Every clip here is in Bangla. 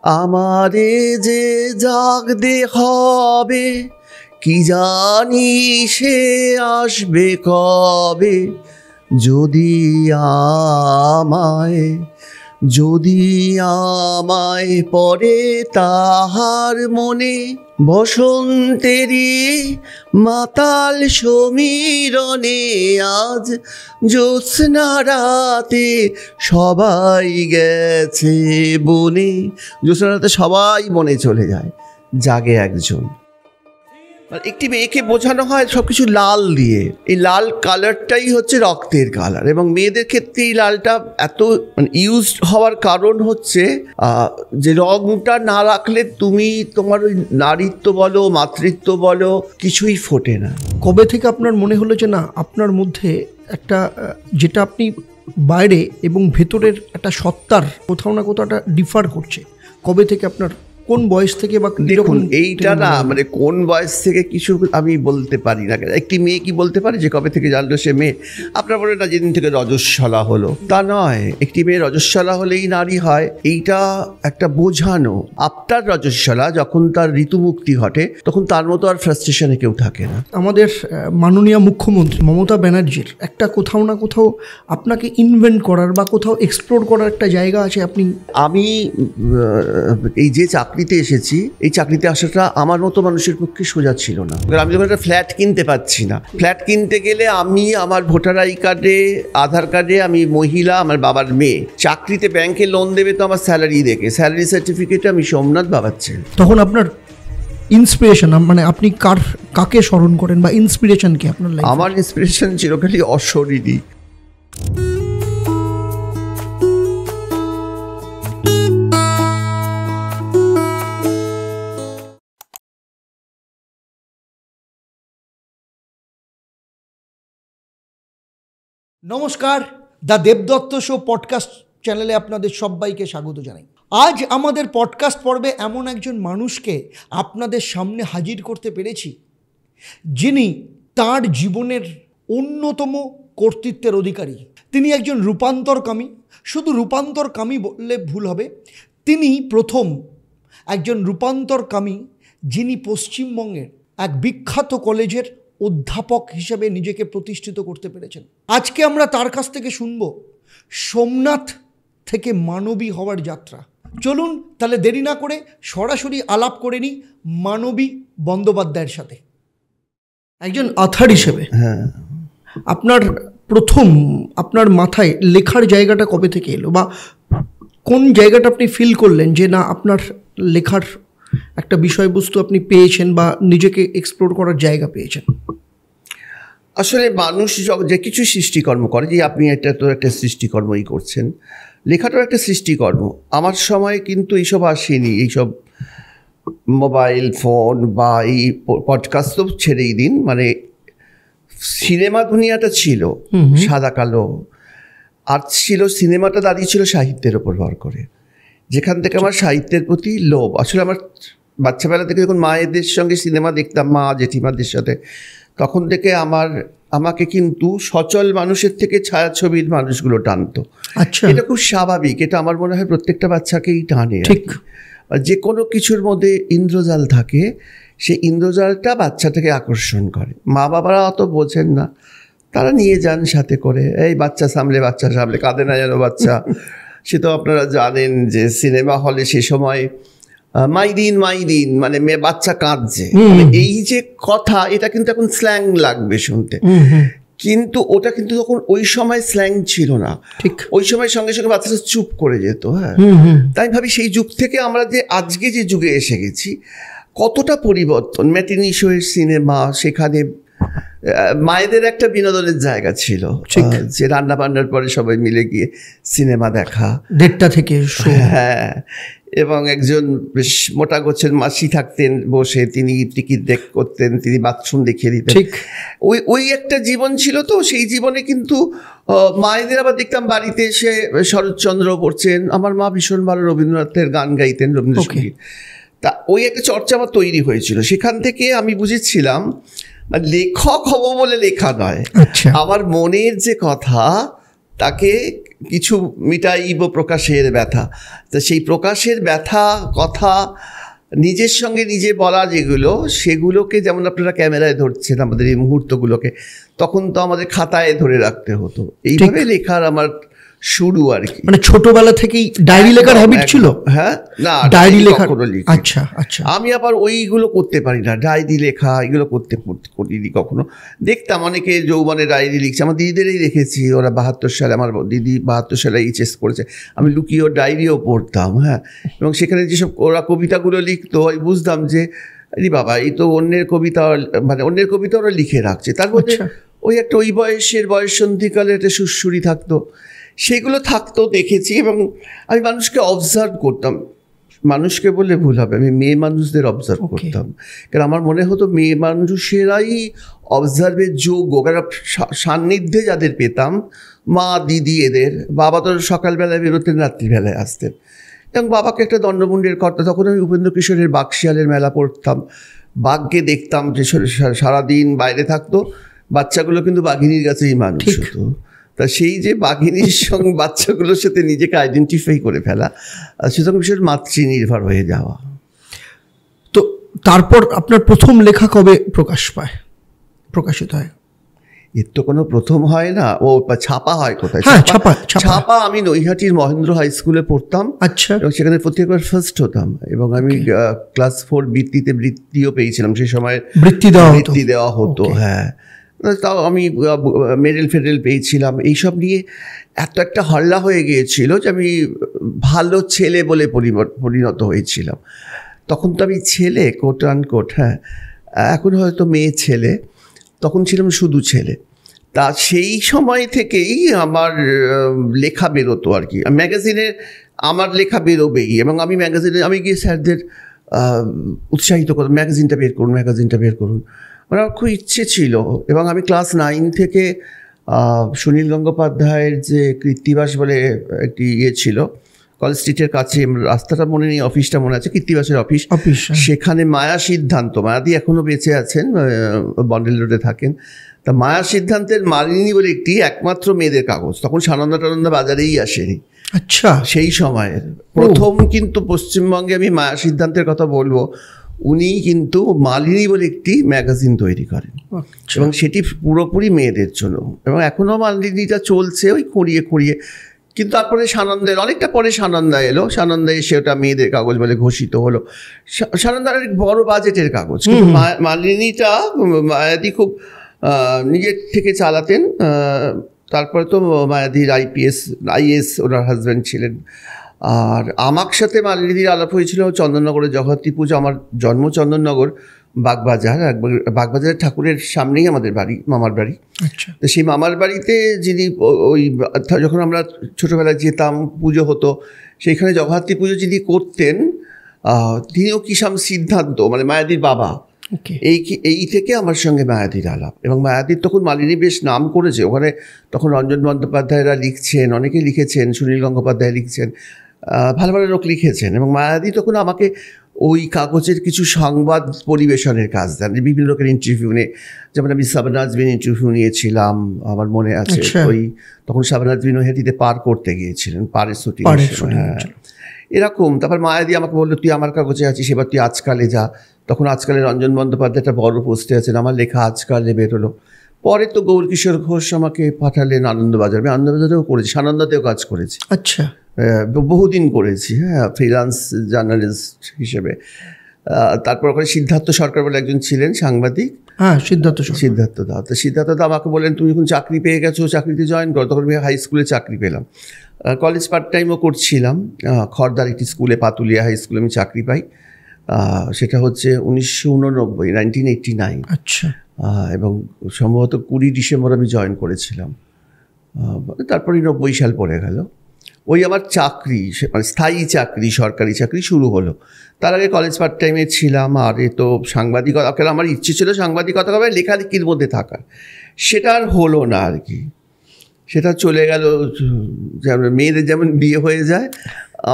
আমারে যে জাগতে হবে, কি জানি সে আসবে কবে। যদি আমায় পড়ে তাহার মনে, বসন্তেরই মাতাল সমীরণে, আজ জ্যোৎস্না রাতে সবাই গেছে বনে। জ্যোৎস্না রাতে সবাই বনে চলে যায়, জাগে একজন। একটি মেয়েকে বোঝানো হয় সবকিছু লাল দিয়ে। এই লাল কালারটাই হচ্ছে রক্তের কালার, এবং মেয়েদের ক্ষেত্রে এই লালটা এত ইউজ হওয়ার কারণ হচ্ছে যে রংটা না রাখলে তুমি তোমার ওই নারীত্ব বলো, মাতৃত্ব বলো, কিছুই ফোটে না। কবে থেকে আপনার মনে হলো যে না, আপনার মধ্যে একটা যেটা আপনি বাইরে এবং ভেতরের একটা সত্তার কোথাও না কোথাও একটা ডিফার করছে? কবে থেকে আপনার, কোন বয়স থেকে? বা দেখুন, এইটা না মানে কোন বয়স থেকে কিছু আমি বলতে পারি না। একটি মেয়ে কি বলতে পারে যে কবে থেকে জানলো সে মেয়ে? আপনার বলে না যেদিন থেকে রজস্বলা হলো, তা নয়। একটি মেয়ে রজস্বলা হলেই নারী হয়, এইটা একটা বোঝানো। আপনার রজস্বলা যখন তার ঋতুমুক্তি ঘটে, তখন তার মতো আর ফ্রাস্ট্রেশনে কেউ থাকে না। আমাদের মাননীয় মুখ্যমন্ত্রী মমতা ব্যানার্জির একটা কোথাও না কোথাও আপনাকে ইনভেন্ট করার বা কোথাও এক্সপ্লোর করার একটা জায়গা আছে। আমি এই যে চাকরিতে এসেছি, এই চাকরিতে আসাটা আমার মতো মানুষের পক্ষে সোজা ছিল না। আমি যখন একটা ফ্ল্যাট কিনতে পারছি না, ফ্ল্যাট কিনতে গেলে আমি আমার ভোটার আই কার্ডে, আধার কার্ডে আমি মহিলা, আমার বাবার মেয়ে। চাকরিতে ব্যাংকে লোন দেবে তো আমার স্যালারি দেখে, স্যালারি সার্টিফিকেটে আমি সোমনাথ বাবার ছেলে। তখন আপনার ইন্সপিরেশন মানে আপনি কাকে স্মরণ করেন বা ইন্সপিরেশন কি আপনার লাইফে? আমার ইন্সপিরেশন চিরকালই অশরীরী। নমস্কার, দ্য দেবদত্ত শো পডকাস্ট চ্যানেলে আপনাদের সবাইকে স্বাগত জানাই। আজ আমাদের পডকাস্ট পর্বে এমন একজন মানুষকে আপনাদের সামনে হাজির করতে পেরেছি, যিনি তার জীবনের অন্যতম কর্তৃত্বের অধিকারী। তিনি একজন রূপান্তরকামী। শুধু রূপান্তরকামী বললে ভুল হবে, তিনি প্রথম একজন রূপান্তরকামী যিনি পশ্চিমবঙ্গের এক বিখ্যাত কলেজের অধ্যাপক হিসেবে নিজেকে প্রতিষ্ঠিত করতে পেরেছেন। আজকে আমরা তার কাছ থেকে শুনব সোমনাথ থেকে মানবী হওয়ার যাত্রা। চলুন তাহলে দেরি না করে সরাসরি আলাপ করে নিই মানবী বন্দ্যোপাধ্যায়ের সাথে। একজন অথর হিসেবে আপনার মাথায় লেখার জায়গাটা কবে থেকে এলো, বা কোন জায়গাটা আপনি ফিল করলেন যে না, আপনার লেখার একটা বিষয়বস্তু আপনি পেয়েছেন বা নিজেকে এক্সপ্লোর করার জায়গা পেয়েছেন? আসলে মানুষ যে কিছু সৃষ্টিকর্ম করে, যে আপনি এটা তো একটা সৃষ্টিকর্মই করছেন, লেখাটাও একটা সৃষ্টিকর্ম। আমার সময় কিন্তু এইসব আসেনি, এইসব মোবাইল ফোন বা এই পডকাস্ট তো ছেড়েই দিন। মানে সিনেমা দুনিয়াটা ছিল সাদা কালো, আর ছিল সিনেমাটা দাঁড়িয়ে ছিল সাহিত্যের ওপর ভর করে, যেখান থেকে আমার সাহিত্যের প্রতি লোভ। আসলে আমার বাচ্চাবেলা থেকে যখন মায়েদের সঙ্গে সিনেমা দেখতাম, মা জেঠিমাদের সাথে, তখন থেকে আমাকে কিন্তু সচল মানুষের থেকে ছায়াছবির মানুষগুলো টানতো। আচ্ছা, এটা খুব স্বাভাবিক, এটা আমার মনে হয় প্রত্যেকটা বাচ্চাকেই টানে। ঠিক, যে কোনো কিছুর মধ্যে ইন্দ্রজাল থাকে, সেই ইন্দ্রজালটা বাচ্চাটাকে আকর্ষণ করে। মা বাবারা অত বোঝেন না, তারা নিয়ে যান সাথে করে, এই বাচ্চা সামলে কাঁদে না যেন বাচ্চা। সে তো আপনারা জানেন যে সিনেমা হলে সে সময় মাইদিন মানে মেয়ে বাচ্চা কাঁদছে, এই যে কথা, এটা কিন্তু এখন স্ল্যাং লাগবে শুনতে, কিন্তু ওটা কিন্তু তখন ওই সময় স্ল্যাং ছিল না। ঠিক, ওই সময় সঙ্গে সঙ্গে বাচ্চারা চুপ করে যেত। হ্যাঁ, তাই ভাবি সেই যুগ থেকে আমরা যে আজকে যে যুগে এসে গেছি, কতটা পরিবর্তন। ম্যাটিনি শোয়ের সিনেমা, সেখানে মায়েদের একটা বিনোদনের জায়গা ছিল, যে রান্না বান্নার পরে সবাই মিলে গিয়ে সিনেমা দেখা 1:30 থেকে। হ্যাঁ, এবং একজন বেশ মোটা গোছের মাসি থাকতেন বসে, তিনি টিকিট করতেন, তিনি বাথরুম দেখিয়ে দিতেন। ওই একটা জীবন ছিল। তো সেই জীবনে কিন্তু মায়েদের আবার দেখতাম বাড়িতে এসে শরৎচন্দ্র পড়ছেন। আমার মা ভীষণ ভালো রবীন্দ্রনাথের গান গাইতেন, রবীন্দ্রসঙ্গীত। তা ওই একটা চর্চা আমার তৈরি হয়েছিল। সেখান থেকে আমি বুঝেছিলাম লেখক হব বলে লেখা নয়, আমার মনের যে কথা তাকে কিছু মিটাইব প্রকাশের ব্যথা। তা সেই প্রকাশের ব্যথা কথা নিজের সঙ্গে নিজে বলা যেগুলো, সেগুলোকে যেমন আপনারা ক্যামেরায় ধরছেন আমাদের এই মুহূর্তগুলোকে, তখন তো আমাদের খাতায় ধরে রাখতে হতো। এইভাবে লেখার আমার শুরু আর কি। মানে ছোটবেলা থেকেই ডায়েরি লেখার হ্যাবিট ছিল? হ্যাঁ, না ডায়েরি লেখা। আচ্ছা আচ্ছা। আমি আবার ওইগুলো করতে পারি না, ডায়েরি লেখা এগুলো করিনি কখনো। দেখতাম অনেকে যৌবনে ডায়েরি লিখছে, আমার দিদিদেরই দেখেছি, ওরা 72 সালে, আমার দিদি 72 সালে এইচএস করেছে, আমি লুকিয়ে ওর ডায়েরিও পড়তাম। হ্যাঁ, এবং সেখানে যেসব ওরা কবিতাগুলো লিখতো, আমি বুঝতাম যে আরে বাবা, এই তো অন্যের কবিতা, মানে অন্যের কবিতা ওরা লিখে রাখছে। তার মধ্যে ওই একটা ওই বয়ঃসন্ধিকালে একটা সুরসুরি থাকতো, সেগুলো থাকতো, দেখেছি। এবং আমি মানুষকে অবজার্ভ করতাম, মানুষকে বললে ভুল হবে, আমি মেয়ে মানুষদের অবজার্ভ করতাম। কারণ আমার মনে হতো মেয়ে মানুষেরাই অবজার্ভের যোগ্য, কারণ সান্নিধ্যে যাদের পেতাম, মা দিদি এদের, বাবা তো সকালবেলায় বেরোতেন, রাত্রিবেলায় আসতেন, এবং বাবাকে একটা দণ্ডমুণ্ডের কর্তা। তখন আমি উপেন্দ্র কিশোরের বাকশিয়ালের মেলা পড়তাম, বাঘকে দেখতাম যে সারাদিন বাইরে থাকতো, বাচ্চাগুলো কিন্তু বাঘিনীর কাছেই মানুষ হতো। তা সেই যে বাঘিনীর সঙ্গে বাচ্চাগুলোর সাথে নিজেকে আইডেন্টিফাই করে ফেলা, সুতরাং বিষয় মাতৃনির্ভর হয়ে যাওয়া। তো তারপর আপনার প্রথম লেখা কবে প্রকাশিত হয়? এর তো কোনো প্রথম হয় না, ও ছাপা হয় কোথায়? ছাপা আমি নৈহাটির মহেন্দ্র হাই স্কুলে পড়তাম। আচ্ছা। এবং সেখানে প্রত্যেকবার ফার্স্ট হতাম, এবং আমি ক্লাস 4 বৃত্তিও পেয়েছিলাম। সেই সময় বৃত্তি দেওয়া হতো। হ্যাঁ, তাও আমি মেডেল পেয়েছিলাম। এইসব নিয়ে এত একটা হল্লা হয়ে গিয়েছিল যে আমি ভালো ছেলে বলে পরিণত হয়েছিলাম। তখন তো আমি ছেলে, কোট আনকোট। হ্যাঁ, এখন হয়তো মেয়ে ছেলে, তখন ছিলাম শুধু ছেলে। তা সেই সময় থেকেই আমার লেখা বেরোতো আর কি, ম্যাগাজিনে আমার লেখা বেরোবেই। এবং আমি আমি গিয়ে স্যারদের উৎসাহিত করতাম, ম্যাগাজিনটা বের করুন। আমার খুব ইচ্ছে ছিল। এবং আমি ক্লাস 9 থেকে সুনীল গঙ্গোপাধ্যায়ের যে কৃত্তিবাস বলে একটি ছিল, কলেজ স্ট্রিটের কাছে, রাস্তাটা মনে নেই, অফিসটা মনে আছে, কৃত্তিবাসের অফিস। সেখানে মায়া সিদ্ধান্ত, মায়াদি এখনও বেঁচে আছেন, বন্ডেল রোডে থাকেন। তা মায়া সিদ্ধান্তের মালিনী বলে একটি একমাত্র মেয়েদের কাগজ, তখন সানন্দা বাজারেই আসেনি। আচ্ছা। সেই সময়ের প্রথম কিন্তু পশ্চিমবঙ্গে, আমি মায়া সিদ্ধান্তের কথা বলবো, উনি কিন্তু মালিনী বলে একটি ম্যাগাজিন তৈরি করেন, এবং সেটি পুরোপুরি মেয়েদের জন্য। এবং এখনও মালিনীটা চলছে, ওই খুঁড়িয়ে। কিন্তু তারপরে সানন্দের অনেকটা পরে সানন্দা এলো, সানন্দা এসে ওটা মেয়েদের কাগজ বলে ঘোষিত হলো। সানন্দার এক বড় বাজেটের কাগজ, কিন্তু মালিনীটা মায়াদি খুব নিজের থেকে চালাতেন। তারপরে তো মায়াদির IAS ওনার হাজব্যান্ড ছিলেন। আর আমার সাথে মালিনীদির আলাপ হয়েছিল চন্দননগরের জগদ্ধাত্রী পুজো। আমার জন্ম চন্দননগর, বাগবাজার ঠাকুরের সামনেই আমাদের বাড়ি, মামার বাড়ি। তো সেই মামার বাড়িতে যিনি, ওই যখন আমরা ছোটোবেলায় যেতাম, পুজো হতো, সেইখানে জগদ্ধাত্রী পুজো যিনি করতেন, তিনিও কিষাম সিদ্ধান্ত, মানে মায়াদির বাবা। এই থেকে আমার সঙ্গে মায়াদির আলাপ। এবং মায়াদির তখন মালিনী বেশ নাম করেছে ওখানে, তখন রঞ্জন বন্দ্যোপাধ্যায়রা লিখছেন, অনেকে লিখেছেন, সুনীল গঙ্গোপাধ্যায় লিখছেন, ভালো ভালো লোক লিখেছেন। এবং মায়াদি তখন আমাকে ওই কাগজের কিছু সংবাদ পরিবেশনের কাজ দেন, বিভিন্ন লোকের ইন্টারভিউ নিয়ে। যেমন আমি শাহনাজবিন ইন্টারভিউ নিয়েছিলাম, আমার মনে আছে। ওই তখন শাহনাজবিন হেঁটিতে পার করতে গিয়েছিলেন, পারে শুটিং। হ্যাঁ, এরকম। তারপর মায়াদি আমাকে বললো, তুই আমার কাগজে আছিস, এবার তুই আজকালে যা। তখন আজকালে রঞ্জন বন্দ্যোপাধ্যায় একটা বড় পোস্টে আছেন, আমার লেখা আজকালে বেরোলো। পরে তো গৌরকিশোর ঘোষ আমাকে পাঠালেন আনন্দবাজার, আমি আনন্দবাজারেও করেছি, সানন্দাতেও কাজ করেছি। আচ্ছা। বহুদিন করেছি, হ্যাঁ, ফ্রিল্যান্স জার্নালিস্ট হিসেবে। তারপর ওখানে সিদ্ধার্থ সরকার বলে একজন ছিলেন সাংবাদিক। হ্যাঁ, সিদ্ধার্থ দা। তো সিদ্ধার্থ দা আমাকে বলেন, তুমি যখন চাকরি পেয়ে গেছো, চাকরিতে জয়েন করো। তখন আমি হাই স্কুলে চাকরি পেলাম, কলেজ পার্ট টাইমও করছিলাম। খড়দার একটি স্কুলে, পাতুলিয়া হাই স্কুলে আমি চাকরি পাই। সেটা হচ্ছে 1989। আচ্ছা। এবং সম্ভবত 20 ডিসেম্বর আমি জয়েন করেছিলাম। তারপরে 90 সাল পড়ে গেল। ওই আমার চাকরি, মানে স্থায়ী চাকরি, সরকারি চাকরি শুরু হলো। তার আগে কলেজ পার্ট টাইমে ছিলাম। আর এ তো সাংবাদিকতা, আমার ইচ্ছে ছিল সাংবাদিকতা হবে, লেখালেখির মধ্যে থাকার, সেটা আর হলো না আর কি। সেটা চলে গেল, যেমন মেয়েদের যেমন বিয়ে হয়ে যায়,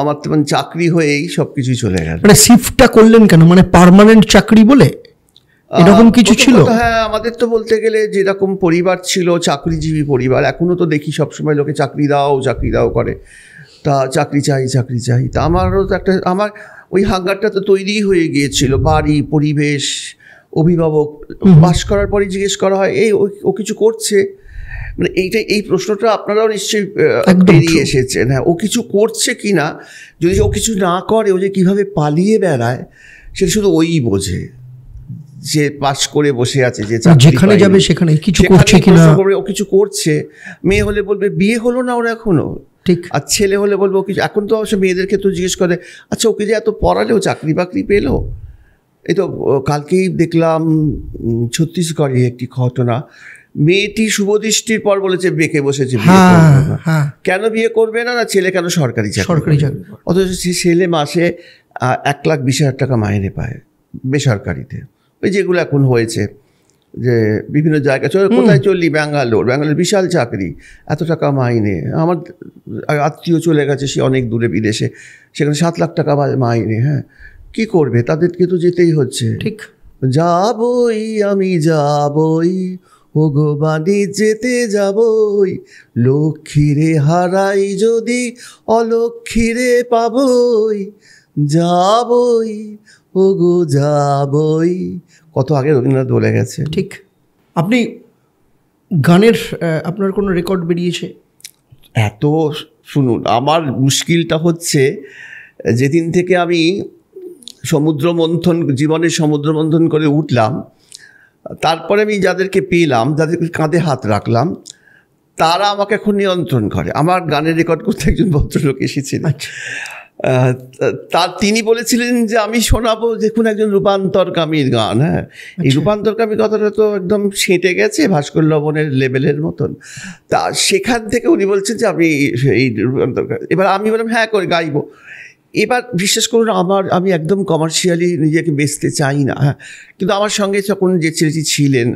আমার তেমন চাকরি হয়েই সব কিছুই চলে গেল। মানে শিফটটা করলেন কেন? মানে পার্মানেন্ট চাকরি বলে? এরকম কিছু ছিল? হ্যাঁ, আমাদের তো বলতে গেলে যেরকম পরিবার ছিল, চাকরিজীবী পরিবার। এখনো তো দেখি সবসময় লোকে চাকরি দাও করে, তা চাকরি চাই। তা আমারও তো আমার ওই হাঙ্গারটা তো তৈরি হয়ে গিয়েছিল। বাড়ি, পরিবেশ, অভিভাবক, পাস করার পরে জিজ্ঞেস করা হয় ও কিছু করছে, মানে এই প্রশ্নটা আপনারাও নিশ্চয়ই বেরিয়ে এসেছেন। হ্যাঁ, ও কিছু করছে কি না, যদি ও কিছু না করে, ও যে কীভাবে পালিয়ে বেড়ায় সেটা শুধু ওই বোঝে, যে পাস করে বসে আছে, যে যেখানে যাবে সেখানে কিছু করছে কিনা, ও কিছু করছে। মেয়ে হলে বলবে বিয়ে হলো না ওর এখনো, ঠিক। আর ছেলে হলে বলবো কিছু। এখন তো অবশ্য মেয়েদের ক্ষেত্রে জিজ্ঞেস করে, আচ্ছা ওকে যে এত পড়ালেও চাকরি বাকরি পেলো? এই তো কালকেই দেখলাম ছত্তিশগড়ে একটি ঘটনা, মেয়েটি শুভদৃষ্টির পর বলেছে বেঁকে বসেছে, কেন বিয়ে করবে না? ছেলে কেন সরকারি চাকরি, অথচ ছেলে মাসে 1,20,000 টাকা মাইনে পায় বেসরকারিতে। ওই যেগুলো এখন হয়েছে, যে বিভিন্ন জায়গায় কোথায় চললি, ব্যাঙ্গালোর বিশাল চাকরি, এত টাকা মাইনে। আমার আত্মীয় চলে গেছে সে অনেক দূরে বিদেশে, সেখানে 7 লাখ টাকা মাইনে। হ্যাঁ, কি করবে? তাদেরকে তো যেতেই হচ্ছে। ঠিক, আমি যাবই, ওগো বাণী যেতে যাবই, লক্ষ্মীরে হারাই যদি অলক্ষ্মীরে পাবই, যাবই ওগো যাবই। কত আগে রবীন্দ্রনাথ বলে গেছে। ঠিক। আপনি গানের আপনার কোনো রেকর্ড বেরিয়েছে? এত শুনুন, আমার মুশকিলটা হচ্ছে যেদিন থেকে আমি জীবনের সমুদ্র মন্থন করে উঠলাম, তারপরে আমি যাদেরকে পেলাম, যাদেরকে কাঁধে হাত রাখলাম, তারা আমাকে এখন নিয়ন্ত্রণ করে। আমার গানের রেকর্ড করতে একজন ভদ্রলোক এসেছিলেন, তিনি বলেছিলেন যে আমি শোনাবো দেখুন একজন রূপান্তরকামীর গান। হ্যাঁ, এই রূপান্তরকামী কথাটা তো একদম ছেঁটে গেছে ভাস্কর লবণের লেভেলের মতন। তা সেখান থেকে উনি বলছেন যে আমি এই রূপান্তরকামী। এবার আমি বললাম হ্যাঁ করে গাইবো। এবার বিশ্বাস করুন, আমি একদম কমার্শিয়ালি নিজেকে বেচতে চাই না। হ্যাঁ, কিন্তু আমার সঙ্গে যখন যে ছেলেটি ছিলেন,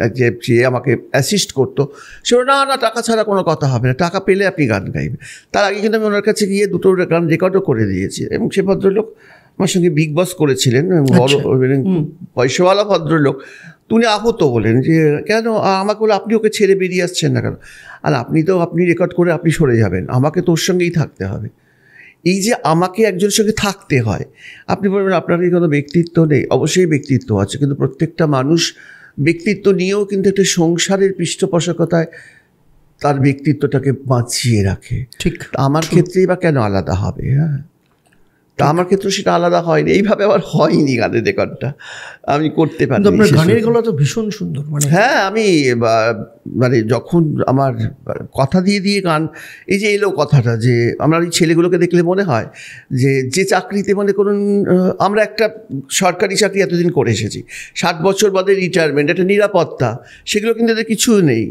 যে আমাকে অ্যাসিস্ট করতো, সে না টাকা ছাড়া কোনো কথা হবে না, টাকা পেলে আপনি গান গাইবেন। তার আগে কিন্তু আমি ওনার কাছে গিয়ে 2টো গান রেকর্ডও করে দিয়েছি। এবং সে ভদ্রলোক আমার সঙ্গে বিগ বস করেছিলেন, বড় পয়সাওয়ালা ভদ্রলোক। তিনি আহত বলেন যে কেন আমাকে বলে, আপনি ওকে ছেড়ে বেরিয়ে আসছেন না কেন? আর আপনি রেকর্ড করে আপনি সরে যাবেন, আমাকে তোর সঙ্গেই থাকতে হবে। এই যে আমাকে একজনের সঙ্গে থাকতে হয়, আপনি বলবেন আপনার কি কোনো ব্যক্তিত্ব নেই? অবশ্যই ব্যক্তিত্ব আছে, কিন্তু প্রত্যেকটা মানুষ ব্যক্তিত্ব নিয়েও কিন্তু একটা সংসারের পৃষ্ঠপোষকতায় তার ব্যক্তিত্বটাকে বাঁচিয়ে রাখে। ঠিক, আমার ক্ষেত্রেই বা কেন আলাদা হবে? হ্যাঁ, তা আমার ক্ষেত্রে সেটা আলাদা হয়নি, এইভাবে আবার হয়নি। গানের রেকর্ডটা আমি করতে পারি। আপনার গানের গলা তো ভীষণ সুন্দর। হ্যাঁ, আমি যখন আমার কথা দিয়ে গান, এই যে এলো কথাটা, যে আমরা এই ছেলেগুলোকে দেখলে মনে হয় যে চাকরিতে, মনে করুন আমরা একটা সরকারি চাকরি এতদিন করে এসেছি, 60 বছর বাদে রিটায়ারমেন্ট, একটা নিরাপত্তা, সেগুলো কিন্তু এদের কিছু নেই।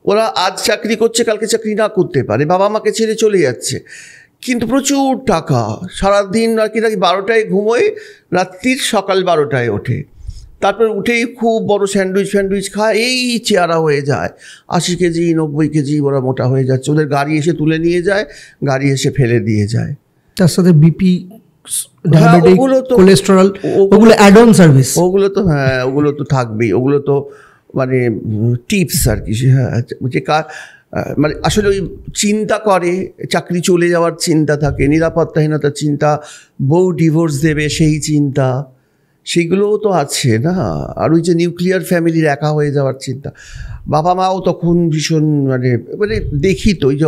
ওরা আজ চাকরি করছে, কালকে চাকরি না করতে পারে, বাবা মাকে ছেড়ে চলে যাচ্ছে, কিন্তু প্রচুর টাকা। সারাদিন আর কি 12টায় ঘুমোয়, রাত্রির সকাল 12টায় ওঠে, তারপর উঠেই খুব বড় স্যান্ডউইচ খায়, এই চেহারা হয়ে যায়। 80 কেজি 90 কেজি ওরা মোটা হয়ে যাচ্ছে। ওদের গাড়ি এসে তুলে নিয়ে যায়, গাড়ি এসে ফেলে দিয়ে যায়। তার সাথে বিপি, ডায়াবেটিক, কোলেস্টেরল, ওগুলো অ্যাড অন সার্ভিস, ওগুলো তো হ্যাঁ, ওগুলো তো থাকবেই। ওগুলো তো মানে টিপস আর কি। হ্যাঁ, যে মানে আসলে ওই চিন্তা করে, চাকরি চলে যাওয়ার চিন্তা থাকে, নিরাপত্তাহীনতার চিন্তা, বউ ডিভোর্স দেবে সেই চিন্তা, সেগুলোও তো আছে না। আর ওই যে নিউক্লিয়ার ফ্যামিলির একা হয়ে যাওয়ার চিন্তা, বাবা মাও তখন ভীষণ মানে দেখি তো, ওই যে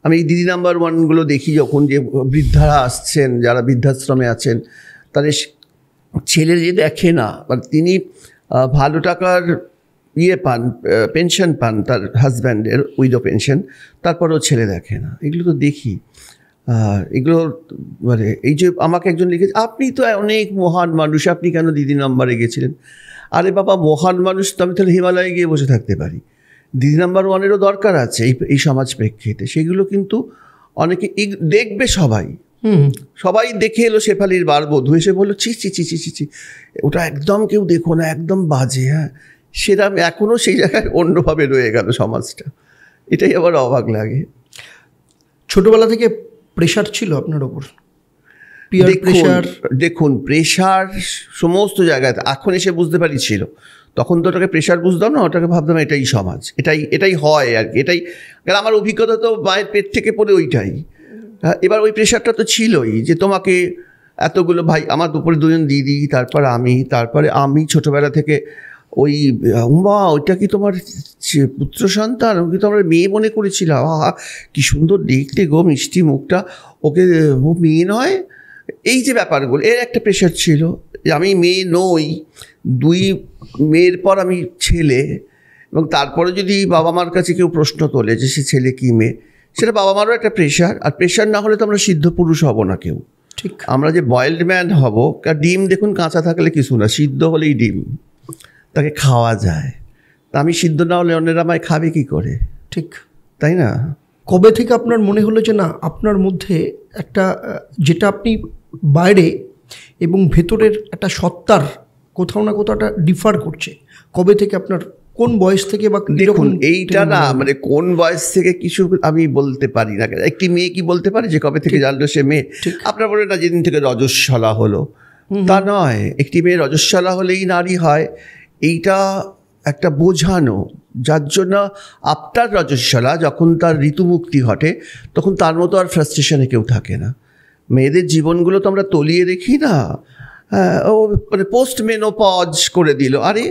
আমি এই দিদি নাম্বার 1গুলো দেখি, যখন যে বৃদ্ধারা আসছেন, যারা বৃদ্ধাশ্রমে আছেন, তাদের ছেলে যে দেখে না, মানে তিনি ভালো টাকার পান, পেনশন পান, তার হাজব্যান্ডের উইডো পেনশন, তারপরেও ছেলে দেখে না। এগুলো তো দেখি। এগুলো মানে এই যে আমাকে একজন লিখেছে, আপনি তো অনেক মহান মানুষ, আপনি কেন দিদি নাম্বারে গেছিলেন? আরে বাবা, মহান মানুষ তো আমি তাহলে হিমালয়ে গিয়ে বসে থাকতে পারি। দিদি নাম্বার 1-এরও দরকার আছে এই সমাজ প্রেক্ষিতে। সেগুলো কিন্তু অনেকে দেখবে, সবাই দেখে এলো শেফালির বারবধূ, এসে বললো ছি ছি ছি ছি ছি ছি, ওটা একদম কেউ দেখো না, একদম বাজে। হ্যাঁ, সেটা এখনও সেই জায়গায় অন্যভাবে রয়ে গেল সমাজটা। এটাই আবার অবাক লাগে। ছোটবেলা থেকে প্রেশার ছিল আপনার ওপর? দেখুন, প্রেশার সমস্ত জায়গায়, এখন এসে বুঝতে পারি ছিল, তখন তো ওটাকে প্রেশার বুঝতাম না, ওটাকে ভাবতাম এটাই সমাজ, এটাই হয় আর কি, এটাই। কারণ আমার অভিজ্ঞতা তো মায়ের পেট থেকে পড়ে ওইটাই। এবার ওই প্রেশারটা তো ছিলই, যে তোমাকে এতগুলো ভাই, আমার দুপুরে 2জন দিদি, তারপরে আমি ছোটোবেলা থেকে ওই মা ওইটা কি তোমার পুত্র সন্তান, ওকে তো আমরা মেয়ে মনে করেছিলাম, আহা কি সুন্দর দেখতে গো, মিষ্টি মুখটা, ওকে ও মেয়ে নয়, এই যে ব্যাপারগুলো, এর একটা প্রেশার ছিল যে আমি মেয়ে নই, 2 মেয়ের পর আমি ছেলে। এবং তারপরে যদি বাবা মার কাছে কেউ প্রশ্ন তোলে যে সে ছেলে কি মেয়ে, সেটা বাবা মারও একটা প্রেশার। আর প্রেশার না হলে তো আমরা সিদ্ধ পুরুষ হব না কেউ, ঠিক। আমরা যে বয়েলড ম্যান হব, ডিম দেখুন কাঁচা থাকলে কিছু না, সিদ্ধ হলেই ডিম, তাকে খাওয়া যায়। তা আমি সিদ্ধ না হলে অন্যেরা আমায় খাবে কি করে? ঠিক, তাই না? কবে থেকে আপনার মনে হলো যে না, আপনার মধ্যে একটা যেটা আপনি বাইরে এবং ভেতরের একটা সত্তার কোথাও না কোথাও একটা ডিফার করছে, কবে থেকে আপনার, কোন বয়স থেকে? বা দেখুন এইটা না, মানে কোন বয়স থেকে কিছু আমি বলতে পারি না। একটি মেয়ে কি বলতে পারে যে কবে থেকে জানলো সে মেয়ে? আপনার বলে না যেদিন থেকে রজস্বলা হলো, তা নয়। একটি মেয়ে রজস্বলা হলেই নারী হয়, এইটা একটা বোঝানো, যার জন্য আফটার রজস্বলা যখন তার ঋতুমুক্তি ঘটে, তখন তার মতো আর ফ্রাস্ট্রেশনে কেউ থাকে না। মেয়েদের জীবনগুলো তো আমরা তলিয়ে দেখি না, ও মানে পোস্ট মেনোপজ করে দিল, আরে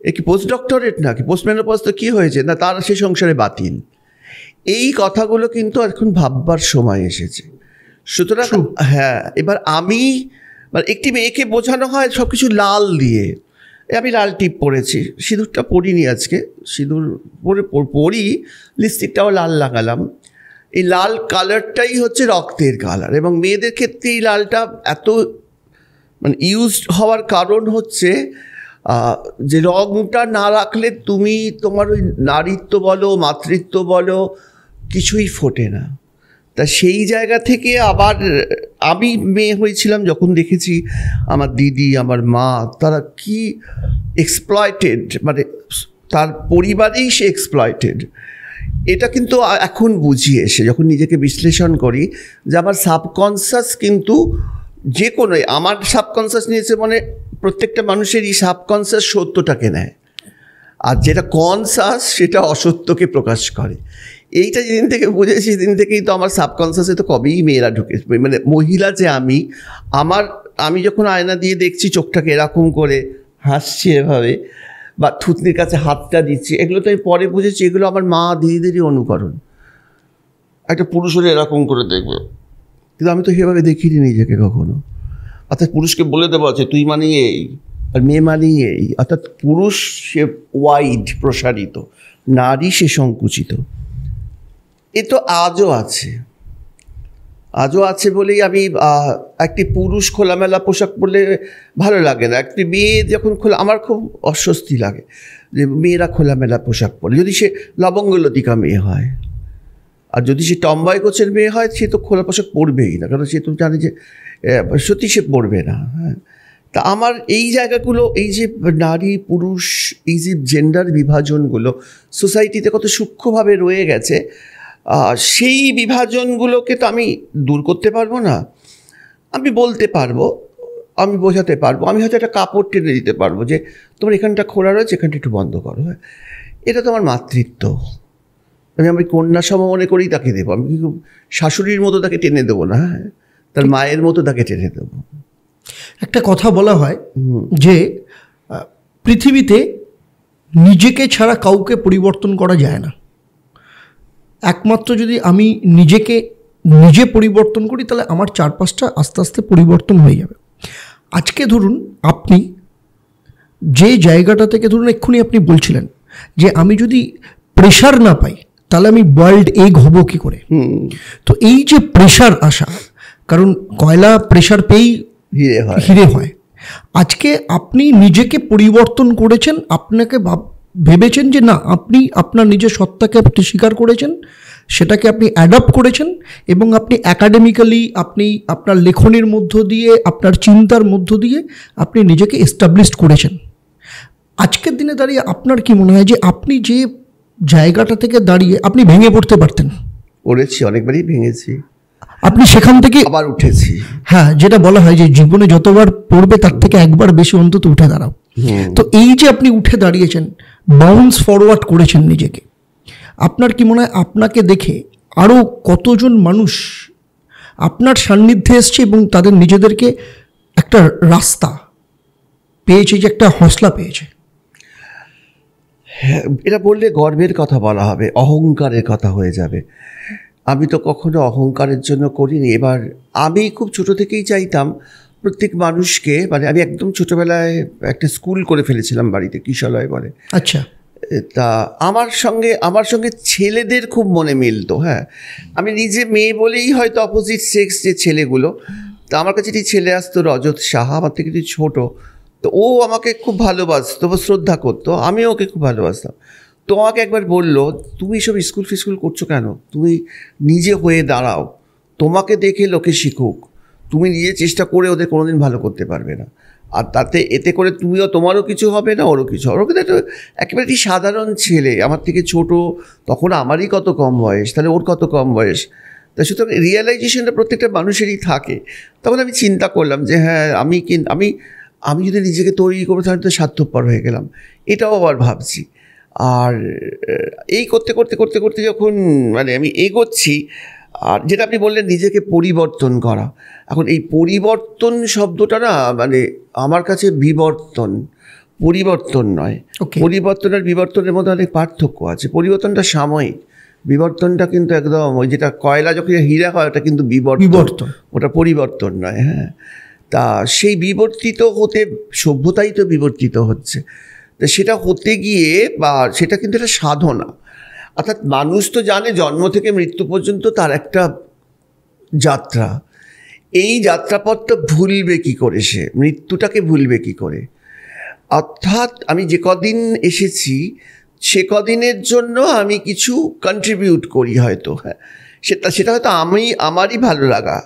এ কি পোস্ট ডক্টরেট নাকি? পোস্ট মেনোপজ তো কী হয়েছে না, তার সে সংসারে বাতিল। এই কথাগুলো কিন্তু এখন ভাববার সময় এসেছে। সুতরাং হ্যাঁ, এবার আমি মানে একটি মেয়েকে বোঝানো হয় সব কিছু লাল দিয়ে। আমি লাল টিপ পরেছি, সিঁদুরটা পরিনি আজকে, সিঁদুর পরি, লিপস্টিকটাও লাল লাগালাম। এই লাল কালারটাই হচ্ছে রক্তের কালার, এবং মেয়েদের ক্ষেত্রে এই লালটা এত মানে ইউজড হওয়ার কারণ হচ্ছে যে রংটা না রাখলে তুমি তোমার ওই নারীত্ব বলো, মাতৃত্ব বলো, কিছুই ফোটে না। তা সেই জায়গা থেকে আবার আমি মেয়ে হয়েছিলাম যখন দেখেছি আমার দিদি, আমার মা, তারা কি এক্সপ্লয়েটেড, মানে তার পরিবারেই সে এক্সপ্লয়েটেড। এটা কিন্তু এখন বুঝি এসে যখন নিজেকে বিশ্লেষণ করি যে আমার সাবকনসিয়াস কিন্তু যে কোনো, আমার সাবকনসিয়াস নিয়েছে মানে প্রত্যেকটা মানুষেরই সাবকনসিয়াস সত্যটাকে নেয়, আর যেটা কনসাস সেটা অসত্যকে প্রকাশ করে। এইটা যেদিন থেকে বুঝেছি সেদিন থেকেই তো আমার সাবকনসিয়াসে তো কবেই মেয়েরা ঢুকে, মানে মহিলা যে আমি যখন আয়না দিয়ে দেখছি চোখটাকে এরকম করে, হাসছি এভাবে, বা থুতনির কাছে হাতটা দিচ্ছি, এগুলো তো আমি পরে বুঝেছি এগুলো আমার মা দিদিদেরই অনুকরণ। একটা পুরুষের এরকম করে দেখবে, কিন্তু আমি তো সেভাবে দেখিনি নিজেকে কখনো। অর্থাৎ পুরুষকে বলে দেওয়া আছে তুই মানি এই, আর মেয়ে মানি এই। অর্থাৎ পুরুষ সে ওয়াইড প্রসারিত, নারী সে সংকুচিত। এ তো আজও আছে বলেই আমি একটি পুরুষ খোলামেলা পোশাক পরলে ভালো লাগে না। একটি মেয়ে যখন আমার খুব অস্বস্তি লাগে যে মেয়েরা খোলামেলা পোশাক পরে, যদি সে লবঙ্গলতিকা মেয়ে হয়। আর যদি সে টম্বাই কোচের মেয়ে হয়, সে তো খোলা পোশাক পরবেই না, কারণ সে তো জানে যে সত্যি সে পরবে না। হ্যাঁ, তা আমার এই জায়গাগুলো, এই যে নারী পুরুষ, এই যে জেন্ডার বিভাজনগুলো সোসাইটিতে কত সূক্ষ্মভাবে রয়ে গেছে, সেই বিভাজনগুলোকে তো আমি দূর করতে পারবো না। আমি বলতে পারবো, আমি বোঝাতে পারবো, আমি হয়তো একটা কাপড় টেনে দিতে পারবো যে তোমার এখানটা খোলা রয়েছে, এখানটা একটু বন্ধ করো। হ্যাঁ, এটা তো আমার মাতৃত্ব। আমি কন্যা সম মনে করেই তাকে দেবো, আমি কিন্তু শাশুড়ির মতো তাকে টেনে দেবো না, হ্যাঁ, তার মায়ের মতো তাকে টেনে দেবো। একটা কথা বলা হয় যে পৃথিবীতে নিজেকে ছাড়া কাউকে পরিবর্তন করা যায় না, একমাত্র যদি আমি নিজে পরিবর্তন করি, তাহলে আমার চারপাশটা আস্তে আস্তে পরিবর্তন হয়ে যাবে। আজকে ধরুন আপনি যে জায়গাটা থেকে, ধরুন এক্ষুনি আপনি বলছিলেন যে আমি যদি প্রেশার না পাই তাহলে আমি বয়েলড এগ হব কী করে। তো এই যে প্রেশার আসা, কারণ কয়লা প্রেশার পেয়েই হিরে হয়। আজকে আপনি নিজেকে পরিবর্তন করেছেন, আপনাকে ভেবেছেন যে না, আপনি আপনার নিজের সত্তাকে আপনি স্বীকার করেছেন, সেটাকে আপনি অ্যাডপ্ট করেছেন, এবং আপনি অ্যাকাডেমিক্যালি আপনি আপনার লেখনের মধ্য দিয়ে, আপনার চিন্তার মধ্য দিয়ে আপনি নিজেকে এস্টাবলিশ করেছেন। আজকের দিনে দাঁড়িয়ে আপনার কি মনে হয় যে আপনি যে জায়গাটা থেকে দাঁড়িয়ে আপনি ভেঙে পড়তে পারতেন? পড়েছি, অনেকবারই ভেঙেছি, আপনি সেখান থেকে আবার উঠেছি। হ্যাঁ, যেটা বলা হয় যে জীবনে যতবার পড়বে তার থেকে একবার বেশি অন্তত উঠে দাঁড়াও। তো এই যে আপনি উঠে দাঁড়িয়েছেন, বাউন্স ফরওয়ার্ড করেছেন নিজেকে, আপনার কি মনে হয় আপনাকে দেখে আরও কতজন মানুষ আপনার সান্নিধ্যে এসছে এবং তাদের নিজেদেরকে একটা রাস্তা পেয়েছে, যে একটা হসলা পেয়েছে? হ্যাঁ, এটা বললে গর্বের কথা বলা হবে, অহংকারের কথা হয়ে যাবে। আমি তো কখনো অহংকারের জন্য করিনি। এবার আমি খুব ছোট থেকেই চাইতাম প্রত্যেক মানুষকে, মানে আমি একদম ছোটোবেলায় একটা স্কুল করে ফেলেছিলাম বাড়িতে, কিশলয় বলে। আচ্ছা। তা আমার সঙ্গে ছেলেদের খুব মনে মিলতো। হ্যাঁ, আমি নিজে মেয়ে বলেই হয়তো অপোজিট সেক্স যে ছেলেগুলো, তা আমার কাছে একটি ছেলে আসতো রজত সাহা, আমার থেকে একটু ছোটো। তো ও আমাকে খুব ভালোবাসতো, শ্রদ্ধা করতো, আমিও ওকে খুব ভালোবাসতাম। তো আমাকে একবার বললো, তুমি সব স্কুল ফিস্কুল করছো কেন, তুমি নিজে হয়ে দাঁড়াও, তোমাকে দেখে লোকে শিখুক, তুমি নিজে চেষ্টা করে ওদের কোনোদিন ভালো করতে পারবে না, আর তাতে এতে করে তোমারও কিছু হবে না, ওরও কিছু হবে। ওকে তো একেবারে সাধারণ ছেলে, আমার থেকে ছোট, তখন আমারই কত কম বয়স, তাহলে ওর কত কম বয়স। তা সুতরাং রিয়েলাইজেশনটা প্রত্যেকটা মানুষেরই থাকে। তখন আমি চিন্তা করলাম যে হ্যাঁ, আমি যদি নিজেকে তৈরি করবো তাহলে তো স্বার্থপর হয়ে গেলাম, এটাও আবার ভাবছি। আর এই করতে করতে করতে করতে যখন মানে আমি এগোচ্ছি, আর যেটা আপনি বললেন নিজেকে পরিবর্তন করা, এখন এই পরিবর্তন শব্দটা না মানে আমার কাছে পরিবর্তন নয়। পরিবর্তন আর বিবর্তনের মধ্যে অনেক পার্থক্য আছে। পরিবর্তনটা সাময়িক, বিবর্তনটা কিন্তু একদম ওই যেটা কয়লা যখন হীরা হয় ওটা কিন্তু বিবর্তন, ওটা পরিবর্তন নয়। হ্যাঁ, তা সেই বিবর্তিত হতে সভ্যতাই তো বিবর্তিত হচ্ছে, তা সেটা হতে গিয়ে বা সেটা কিন্তু একটা সাধনা। অর্থাৎ মানুষ তো জানে জন্ম থেকে মৃত্যু পর্যন্ত তার একটা যাত্রা, এই যাত্রাপথটা ভুলবে কি করে, সে মৃত্যুটাকে ভুলবে কি করে। অর্থাৎ আমি যে কদিন এসেছি সে কদিনের জন্য আমি কিছু কন্ট্রিবিউট করি হয়তো। হ্যাঁ, সেটা হয়তো আমারই ভালো লাগা,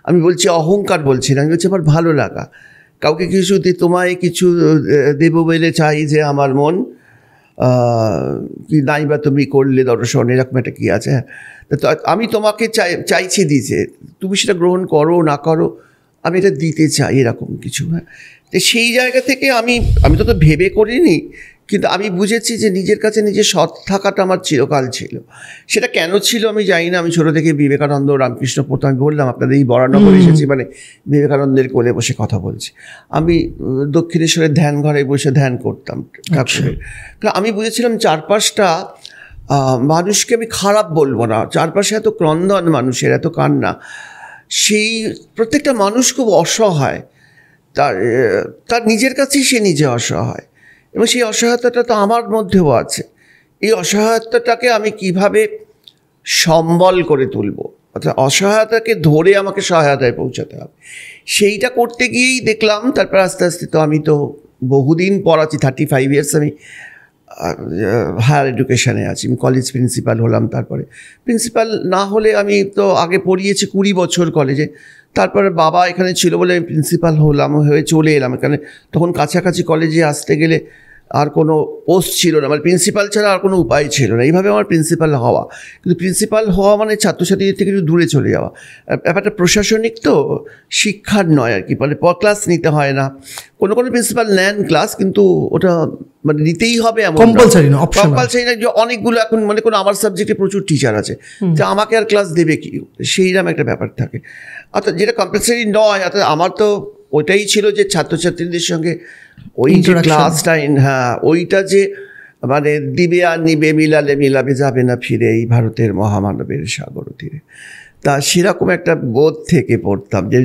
আমি বলছি অহংকার বলছি না, আমি বলছি আমার ভালো লাগা। কাউকে কিছু তোমায় কিছু দেবো বলে চাই যে আমার মন, কি নাই বা তুমি করলে দর্শন, এরকম একটা কী আছে। আমি তোমাকে চাইছি দিতে, তুমি সেটা গ্রহণ করো না করো, আমি এটা দিতে চাই, এরকম কিছু। হ্যাঁ, তো সেই জায়গা থেকে আমি তো ভেবে করিনি, কিন্তু আমি বুঝেছি যে নিজের কাছে নিজের সৎ থাকাটা আমার চিরকাল ছিল। সেটা কেন ছিল আমি জানি না। আমি ছোটো থেকে বিবেকানন্দ, রামকৃষ্ণ পড়তাম। আমি বললাম আপনাদের এই বরানগরে এসেছি মানে বিবেকানন্দের কোলে বসে কথা বলছি। আমি দক্ষিণেশ্বরের ধ্যান ঘরে বসে ধ্যান করতাম ঠাকুরের। আমি বুঝেছিলাম চারপাশটা মানুষকে আমি খারাপ বলবো না, চারপাশে এত ক্রন্দন মানুষের, এত কান্না, সেই প্রত্যেকটা মানুষ খুব অসহায়, তার নিজের কাছেই সে নিজে অসহায়, এবং সেই অসহায়তাটা তো আমার মধ্যেও আছে। এই অসহায়তাটাকে আমি কিভাবে সম্বল করে তুলব, অর্থাৎ অসহায়তাকে ধরে আমাকে সহায়তায় পৌঁছাতে হবে, সেইটা করতে গিয়েই দেখলাম। তারপর আস্তে আস্তে তো আমি তো বহুদিন পড়াচ্ছি, 35 ইয়ার্স আমি হায়ার এডুকেশানে আছি। আমি কলেজ প্রিন্সিপাল হলাম, তারপরে প্রিন্সিপাল না হলে আমি তো আগে পড়িয়েছি 20 বছর কলেজে। তারপরে বাবা এখানে ছিল বলে আমি প্রিন্সিপাল হয়ে চলে এলাম এখানে। তখন কাছাকাছি কলেজে আসতে গেলে আর কোনো পোস্ট ছিল না, মানে প্রিন্সিপাল ছাড়া আর কোনো উপায় ছিল না। এইভাবে আমার প্রিন্সিপাল হওয়া, কিন্তু প্রিন্সিপাল হওয়া মানে ছাত্রছাত্রীদের থেকে একটু দূরে চলে যাওয়া। ব্যাপারটা প্রশাসনিক তো, শিক্ষার নয় আর কি, মানে ক্লাস নিতে হয় না। কোনো প্রিন্সিপাল নেন ক্লাস, কিন্তু ওটা মানে নিতেই হবে এমন কম্পালসারি না, যে অনেকগুলো এখন মানে কোনো আমার সাবজেক্টে প্রচুর টিচার আছে, যে আমাকে আর ক্লাস দেবে কি, সেইরকম একটা ব্যাপার থাকে। অর্থাৎ যেটা কম্পালসারি নয়, অর্থাৎ আমার তো ওইটাই ছিল যে ছাত্রছাত্রীদের সঙ্গে ওই যে ক্লাস টাইম, হ্যাঁ, ওইটা যে মানে দিবে আর নিবে, মিলাবে যাবে না ফিরে এই ভারতের মহামানবের সাগর তীরে। তা সেরকম একটা বোধ থেকে পড়তাম, যে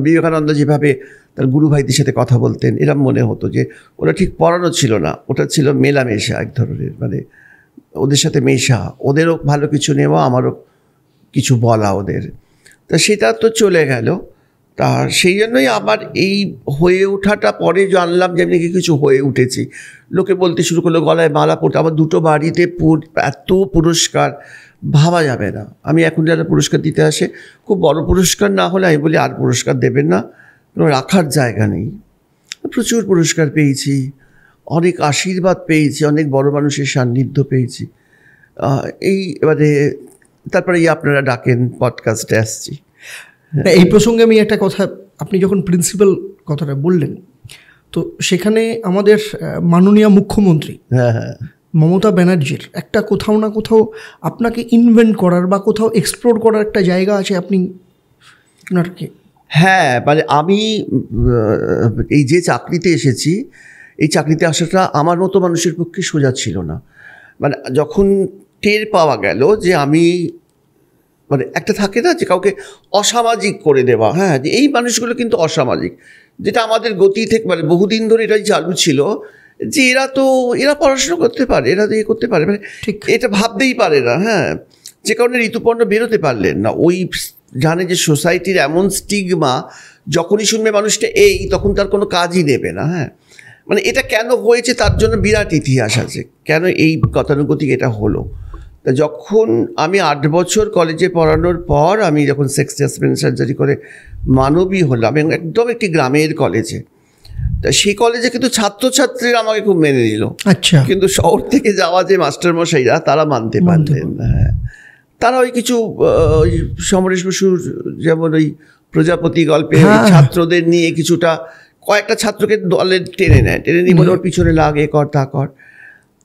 বিবেকানন্দ যেভাবে তার গুরু ভাইদের সাথে কথা বলতেন, এরকম মনে হতো যে ওরা ঠিক পড়ানো ছিল না, ওটা ছিল মেলামেশা এক ধরনের, মানে ওদের সাথে মেশা, ওদেরও ভালো কিছু নেওয়া, আমারও কিছু বলা ওদের। তা সেটা তো চলে গেল। তা সেই জন্যই আবার এই হয়ে ওঠাটা পরে জানলাম যে আমি কিছু হয়ে উঠেছি। লোকে বলতে শুরু করলো, গলায় মালা পড়তে, আমার 2টো বাড়িতে এত পুরস্কার ভাবা যাবে না। আমি এখন যারা পুরস্কার দিতে আসে, খুব বড় পুরস্কার না হলে আমি বলি আর পুরস্কার দেবেন না, কোনো রাখার জায়গা নেই। প্রচুর পুরস্কার পেয়েছি, অনেক আশীর্বাদ পেয়েছি, অনেক বড় মানুষের সান্নিধ্য পেয়েছি। এবারে তারপরে আপনারা ডাকেন, পডকাস্টে আসছি। এই প্রসঙ্গে আমি একটা কথা, আপনি যখন প্রিন্সিপাল কথাটা বললেন, তো সেখানে আমাদের মাননীয় মুখ্যমন্ত্রী মমতা ব্যানার্জির একটা কোথাও না কোথাও আপনাকে ইনভেন্ট করার বা কোথাও এক্সপ্লোর করার একটা জায়গা আছে, আপনি আপনার কি? হ্যাঁ, মানে আমি এই যে চাকরিতে এসেছি, এই চাকরিতে আসাটা আমার মতো মানুষের পক্ষে সোজা ছিল না। মানে যখন টের পাওয়া গেল যে আমি, মানে একটা থাকে না যে কাউকে অসামাজিক করে দেওয়া, হ্যাঁ, যে এই মানুষগুলো কিন্তু অসামাজিক, যেটা আমাদের গতি থেকে মানে বহুদিন ধরে এটাই চালু ছিল যে এরা পড়াশোনা করতে পারে, এরা দিয়ে করতে পারে, মানে এটা ভাবতেই পারে না। হ্যাঁ, যে কারণে ঋতুপর্ণ বেরোতে পারলেন না। ওই জানে যে সোসাইটির এমন স্টিগমা, যখনই শুনবে মানুষটা তখন তার কোনো কাজই নেবে না। হ্যাঁ, মানে এটা কেন হয়েছে তার জন্য বিরাট ইতিহাস আছে, কেন এই গতানুগতিক এটা হলো। তা যখন আমি 8 বছর কলেজে পড়ানোর পর আমি যখন সেক্স অ্যাসিস্ট্যান্ট সার্জারি করে মানবী হলাম, এবং একদম একটি গ্রামের কলেজে, তা সেই কলেজে কিন্তু ছাত্রছাত্রীরা আমাকে খুব মেনে নিল। আচ্ছা, কিন্তু শহর থেকে যাওয়া যে মাস্টারমশাইরা তারা মানতে পারলেন না। হ্যাঁ, তারা ওই কিছু সমরেশ বসুর যেমন ওই প্রজাপতি গল্পে ছাত্রদের নিয়ে কিছুটা কয়েকটা ছাত্রকে দলে টেনে নিয়ে বলে ওর পিছনে লাগে, কর তা কর।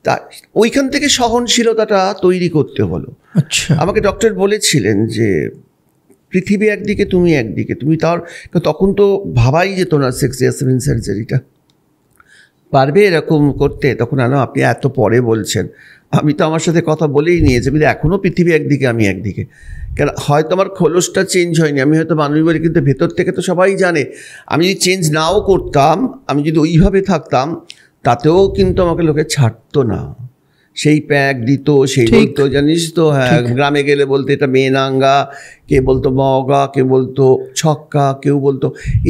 তা ওইখান থেকে সহনশীলতাটা তৈরি করতে হলো। আচ্ছা, আমাকে ডক্টর বলেছিলেন যে পৃথিবী একদিকে, তুমি একদিকে, তুমি তখন তো ভাবাই যেত না সেক্স অ্যাসিস্ট্যান্ট সার্জারিটা পারবে এরকম করতে। তখন আপনি এত পরে বলছেন, আমি তো আমার সাথে কথা বলেই নিয়েছি, কিন্তু এখনও পৃথিবী একদিকে, আমি একদিকে। কেন হয়তো আমার খোলসটা চেঞ্জ হয়নি, আমি হয়তো মানবী বলি, কিন্তু ভেতর থেকে তো সবাই জানে আমি যদি চেঞ্জ নাও করতাম, আমি যদি ওইভাবে থাকতাম, তাতেও কিন্তু আমাকে লোকে ছাড়তো না। সেই প্যাক দিত, সেই বলতো জানিস তো, হ্যাঁ, গ্রামে গেলে বলতো এটা মেনাঙ্গা, কে বলতো মগা, কে বলতো ছক্কা, কেউ বলতো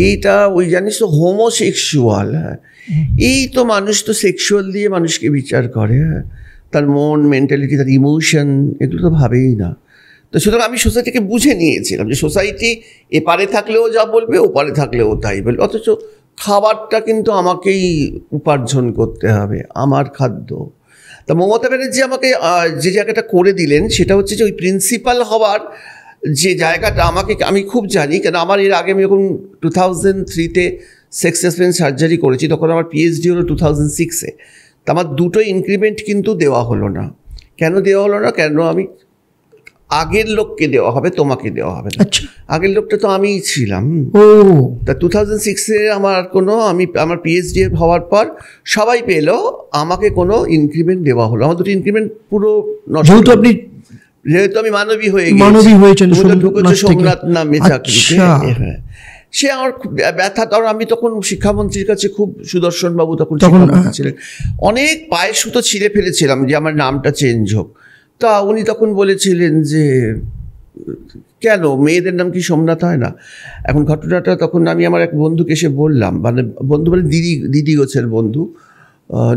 এইটা ওই জানিস তো হোমোসেক্সুয়াল। হ্যাঁ, এই তো মানুষ তো সেক্সুয়াল দিয়ে মানুষকে বিচার করে। হ্যাঁ, তার মন, মেন্টালিটি, তার ইমোশন, এগুলো তো ভাবেই না। তো সুতরাং আমি সোসাইটিকে বুঝে নিয়েছিলাম যে সোসাইটি এপারে থাকলেও যা বলবে, ওপারে থাকলেও তাই বলবে, অথচ খাবারটা কিন্তু আমাকেই উপার্জন করতে হবে, আমার খাদ্য। তা মমতা ব্যানার্জি আমাকে যে জায়গাটা করে দিলেন সেটা হচ্ছে যে ওই প্রিন্সিপাল হওয়ার যে জায়গাটা আমি খুব জানি, কেন আমার এর আগে আমি যখন 2003-তে সেক্স অ্যাসিস্ট্যান্ট সার্জারি করেছি, তখন আমার পিএইচডি হলো 2006-এ। তা আমার দুটো ইনক্রিমেন্ট কিন্তু দেওয়া হলো না। কেন দেওয়া হলো না? কেন আমি আগের লোককে দেওয়া হবে, তোমাকে দেওয়া হবে না। আগের লোকটা তো আমিই ছিলাম। তা 2006-এ আমার পিএইচডি হওয়ার পর সবাই পেল, আমাকে কোনো ইনক্রিমেন্ট দেওয়া হলো। আমার দুটো ইনক্রিমেন্ট পুরো নষ্ট। যেহেতু আমি মানবী হয়ে গেছি, সোমনাথ নামে চাকরিতে। হ্যাঁ, সে আমার ব্যথা। কারণ আমি তখন শিক্ষামন্ত্রীর কাছে খুব, সুদর্শন বাবু তখন ছিলেন, অনেক পায়ের সুতো ছিঁড়ে ফেলেছিলাম যে আমার নামটা চেঞ্জ হোক। তা উনি তখন বলেছিলেন যে কেন মেয়েদের নাম কি সোমনাথ হয় না? এখন ঘটনাটা তখন আমি আমার এক বন্ধুকে এসে বললাম, মানে বন্ধু মানে দিদি গোছের বন্ধু,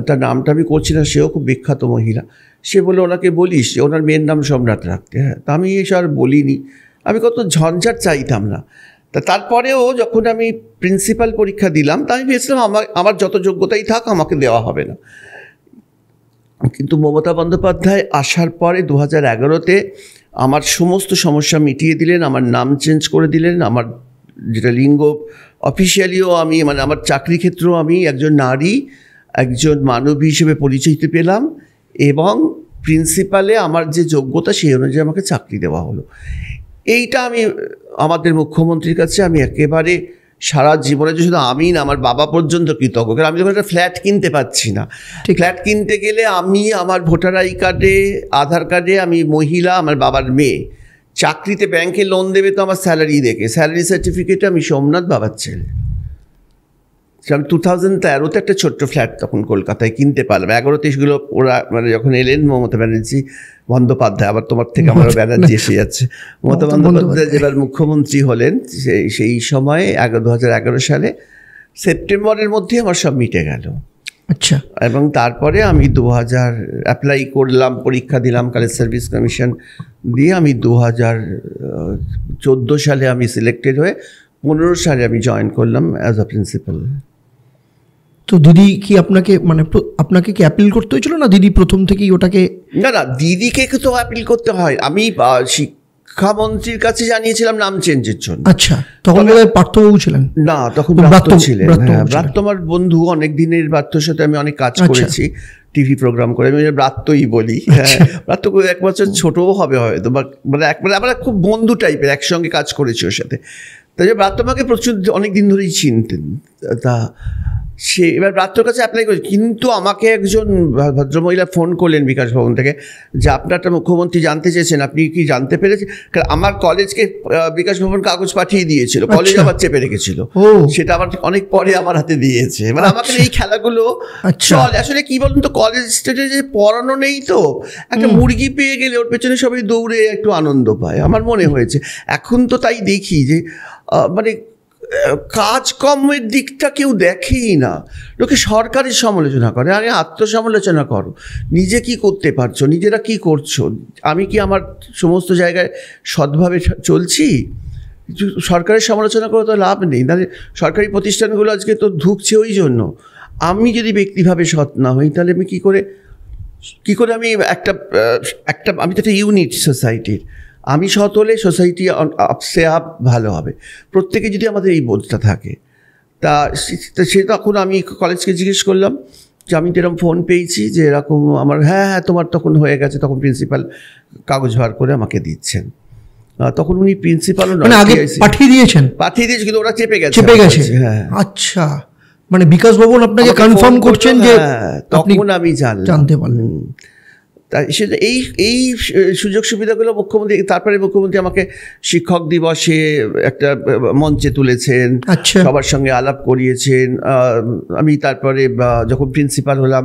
তার নামটা আমি করছি না, সেও খুব বিখ্যাত মহিলা। সে বলে ওনাকে বলিস যে ওনার মেয়ের নাম সোমনাথ রাখতে। হ্যাঁ, তা আমি এসে আর বলিনি, আমি কত ঝঞ্ঝাট চাইতাম না। তা তারপরেও যখন আমি প্রিন্সিপাল পরীক্ষা দিলাম, তা আমি ভেবেছিলাম আমার যত যোগ্যতাই থাক আমাকে দেওয়া হবে না। কিন্তু মমতা বন্দ্যোপাধ্যায় আসার পরে 2011-তে আমার সমস্ত সমস্যা মিটিয়ে দিলেন, আমার নাম চেঞ্জ করে দিলেন, আমার যেটা লিঙ্গ অফিসিয়ালিও আমি, মানে আমার চাকরি ক্ষেত্রেও আমি একজন নারী, একজন মানবী হিসেবে পরিচিতি পেলাম, এবং প্রিন্সিপালে আমার যে যোগ্যতা সেই অনুযায়ী আমাকে চাকরি দেওয়া হলো। এইটা আমি আমাদের মুখ্যমন্ত্রীর কাছে আমি একেবারে সারা জীবনে, যে শুধু আমি না, আমার বাবা পর্যন্ত কৃতজ্ঞ। কারণ আমি যখন একটা ফ্ল্যাট কিনতে পারছি না, ফ্ল্যাট কিনতে গেলে আমি আমার ভোটার আই কার্ডে, আধার কার্ডে আমি মহিলা, আমার বাবার মেয়ে। চাকরিতে ব্যাংকে লোন দেবে তো আমার স্যালারি দেখে, স্যালারি সার্টিফিকেটে আমি সোমনাথ, বাবার ছেলে। আমি 2013-তে একটা ছোট্ট ফ্ল্যাট তখন কলকাতায় কিনতে পারলাম। 11-তে সেগুলো ওরা, মানে যখন এলেন মমতা ব্যানার্জি বন্দ্যোপাধ্যায়, আবার তোমার থেকে আমার ব্যানার্জি এসে যাচ্ছে, মমতা বন্দ্যোপাধ্যায় যেবার মুখ্যমন্ত্রী হলেন, সেই সময়ে 2011 সালে সেপ্টেম্বরের মধ্যে আমার সব মিটে গেল। আচ্ছা, এবং তারপরে আমি 2000 অ্যাপ্লাই করলাম, পরীক্ষা দিলাম, কলেজ সার্ভিস কমিশন দিয়ে আমি 2014 সালে আমি সিলেক্টেড হয়ে 15 সালে আমি জয়েন করলাম অ্যাজ আ প্রিন্সিপাল। তো দিদি কি আপনাকে কি অ্যাপিল করতে হয়েছিল না? দিদি প্রথম থেকেই ওটাকে? না, দিদিকে তো অ্যাপিল করতে হয়। আমি শিক্ষামন্ত্রীর কাছে জানিয়েছিলাম নাম চেঞ্জের জন্য। আচ্ছা, তখন পার্থবাবু ছিলেন না, তখন ব্রাত্য ছিলেন। হ্যাঁ, ব্রাত্য আমার বন্ধু, অনেক দিনের। ব্রাত্যর সাথে আমি অনেক কাজ করেছি, টিভি প্রোগ্রাম করে। আমি ব্রাত্যই বলি। হ্যাঁ, ব্রাত্য 1 বছর ছোটও হবে হয়তো, মানে একবারে আমরা খুব বন্ধু টাইপের, একসঙ্গে কাজ করেছি ওর সাথে। তাই ব্রাত্য আমাকে প্রচুর অনেক দিন ধরেই চিনতেন। তা সে এবার ব্রাত্যর কাছে অ্যাপ্লাই করেছে, কিন্তু আমাকে একজন ভদ্রমহিলা ফোন করলেন বিকাশ ভবন থেকে, যে আপনারটা মুখ্যমন্ত্রী জানতে চেয়েছেন, আপনি কি জানতে পেরেছেন? কারণ আমার কলেজকে বিকাশ ভবন কাগজ পাঠিয়ে দিয়েছিল, কলেজ আবার চেপে রেখেছিল, সেটা আবার অনেক পরে আমার হাতে দিয়েছে। মানে আমাকে এই খেলাগুলো চল। আসলে কি বলুন তো, কলেজ স্টেজে যে পড়ানো নেই, তো একটা মুরগি পেয়ে গেলে ওর পেছনে সবাই দৌড়ে একটু আনন্দ পায়, আমার মনে হয়েছে। এখন তো তাই দেখি যে মানে কাজকর্মের দিকটা কেউ দেখেই না, লোকে সরকারের সমালোচনা করে। আরে আত্মসমালোচনা করো, নিজে কি করতে পারছো, নিজেরা কি করছো, আমি কি আমার সমস্ত জায়গায় সৎভাবে চলছি? সরকারের সমালোচনা করে তো লাভ নেই। তাহলে সরকারি প্রতিষ্ঠানগুলো আজকে তো ধুঁকছে ওই জন্য। আমি যদি ব্যক্তিভাবে সৎ না হই, তাহলে আমি কী করে আমি একটা আমি তো একটা ইউনিট সোসাইটির, আমি সৎ হলে সোসাইটি আপসে আপ ভালো হবে। প্রত্যেকে যদি আমাদের এই বোধটা থাকে, তা সে তখন আমি কলেজকে জিজ্ঞেস করলাম যে আমি তো এরকম ফোন পেয়েছি যে এরকম আমার, হ্যাঁ তোমার তখন হয়ে গেছে। তখন প্রিন্সিপাল কাগজ ভার করে আমাকে দিচ্ছেন। তখন উনি প্রিন্সিপালও পাঠিয়ে দিয়েছেন, কিন্তু ওরা চেপে গেছে। হ্যাঁ, আচ্ছা, মানে বিকাশ ভবন আপনাকে কনফার্ম করছেন যে? তখন আমি জানতে পারলেন। তাই সেটা এই সুযোগ সুবিধাগুলো মুখ্যমন্ত্রী, তারপরে মুখ্যমন্ত্রী আমাকে শিক্ষক দিবসে একটা মঞ্চে তুলেছেন, সবার সঙ্গে আলাপ করিয়েছেন। আমি তারপরে যখন প্রিন্সিপাল হলাম,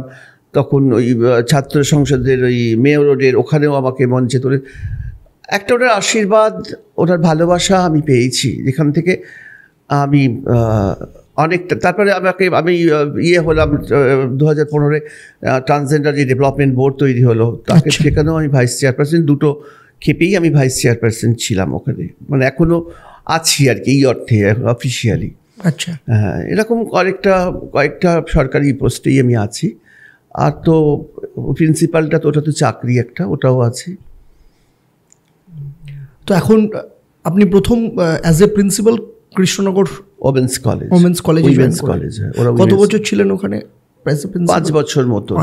তখন ওই ছাত্র সংসদের ওই মেয়র রোডের ওখানেও আমাকে মঞ্চে তুলে একটা ওটার আশীর্বাদ, ওটার ভালোবাসা আমি পেয়েছি, যেখান থেকে আমি অনেকটা। তারপরে আমি হলাম 2015 ট্রান্সজেন্ডার যে ডেভেলপমেন্ট বোর্ড তৈরি হলো, তাকে সেখানেও আমি ভাইস চেয়ারপারসন। দুটো ক্ষেপেই আমি ভাইস চেয়ারপারসন ছিলাম ওখানে, মানে এখনও আছি আর কি, এই অর্থে অফিসিয়ালি। আচ্ছা, হ্যাঁ, এরকম কয়েকটা সরকারি পোস্টেই আমি আছি। আর তো প্রিন্সিপালটা তো ওটা তো চাকরি একটা, ওটাও আছে। তো এখন আপনি প্রথম as a principal Krishnanagar women's college. কত বছর ছিলেন ওখানে? 5 বছর মতন।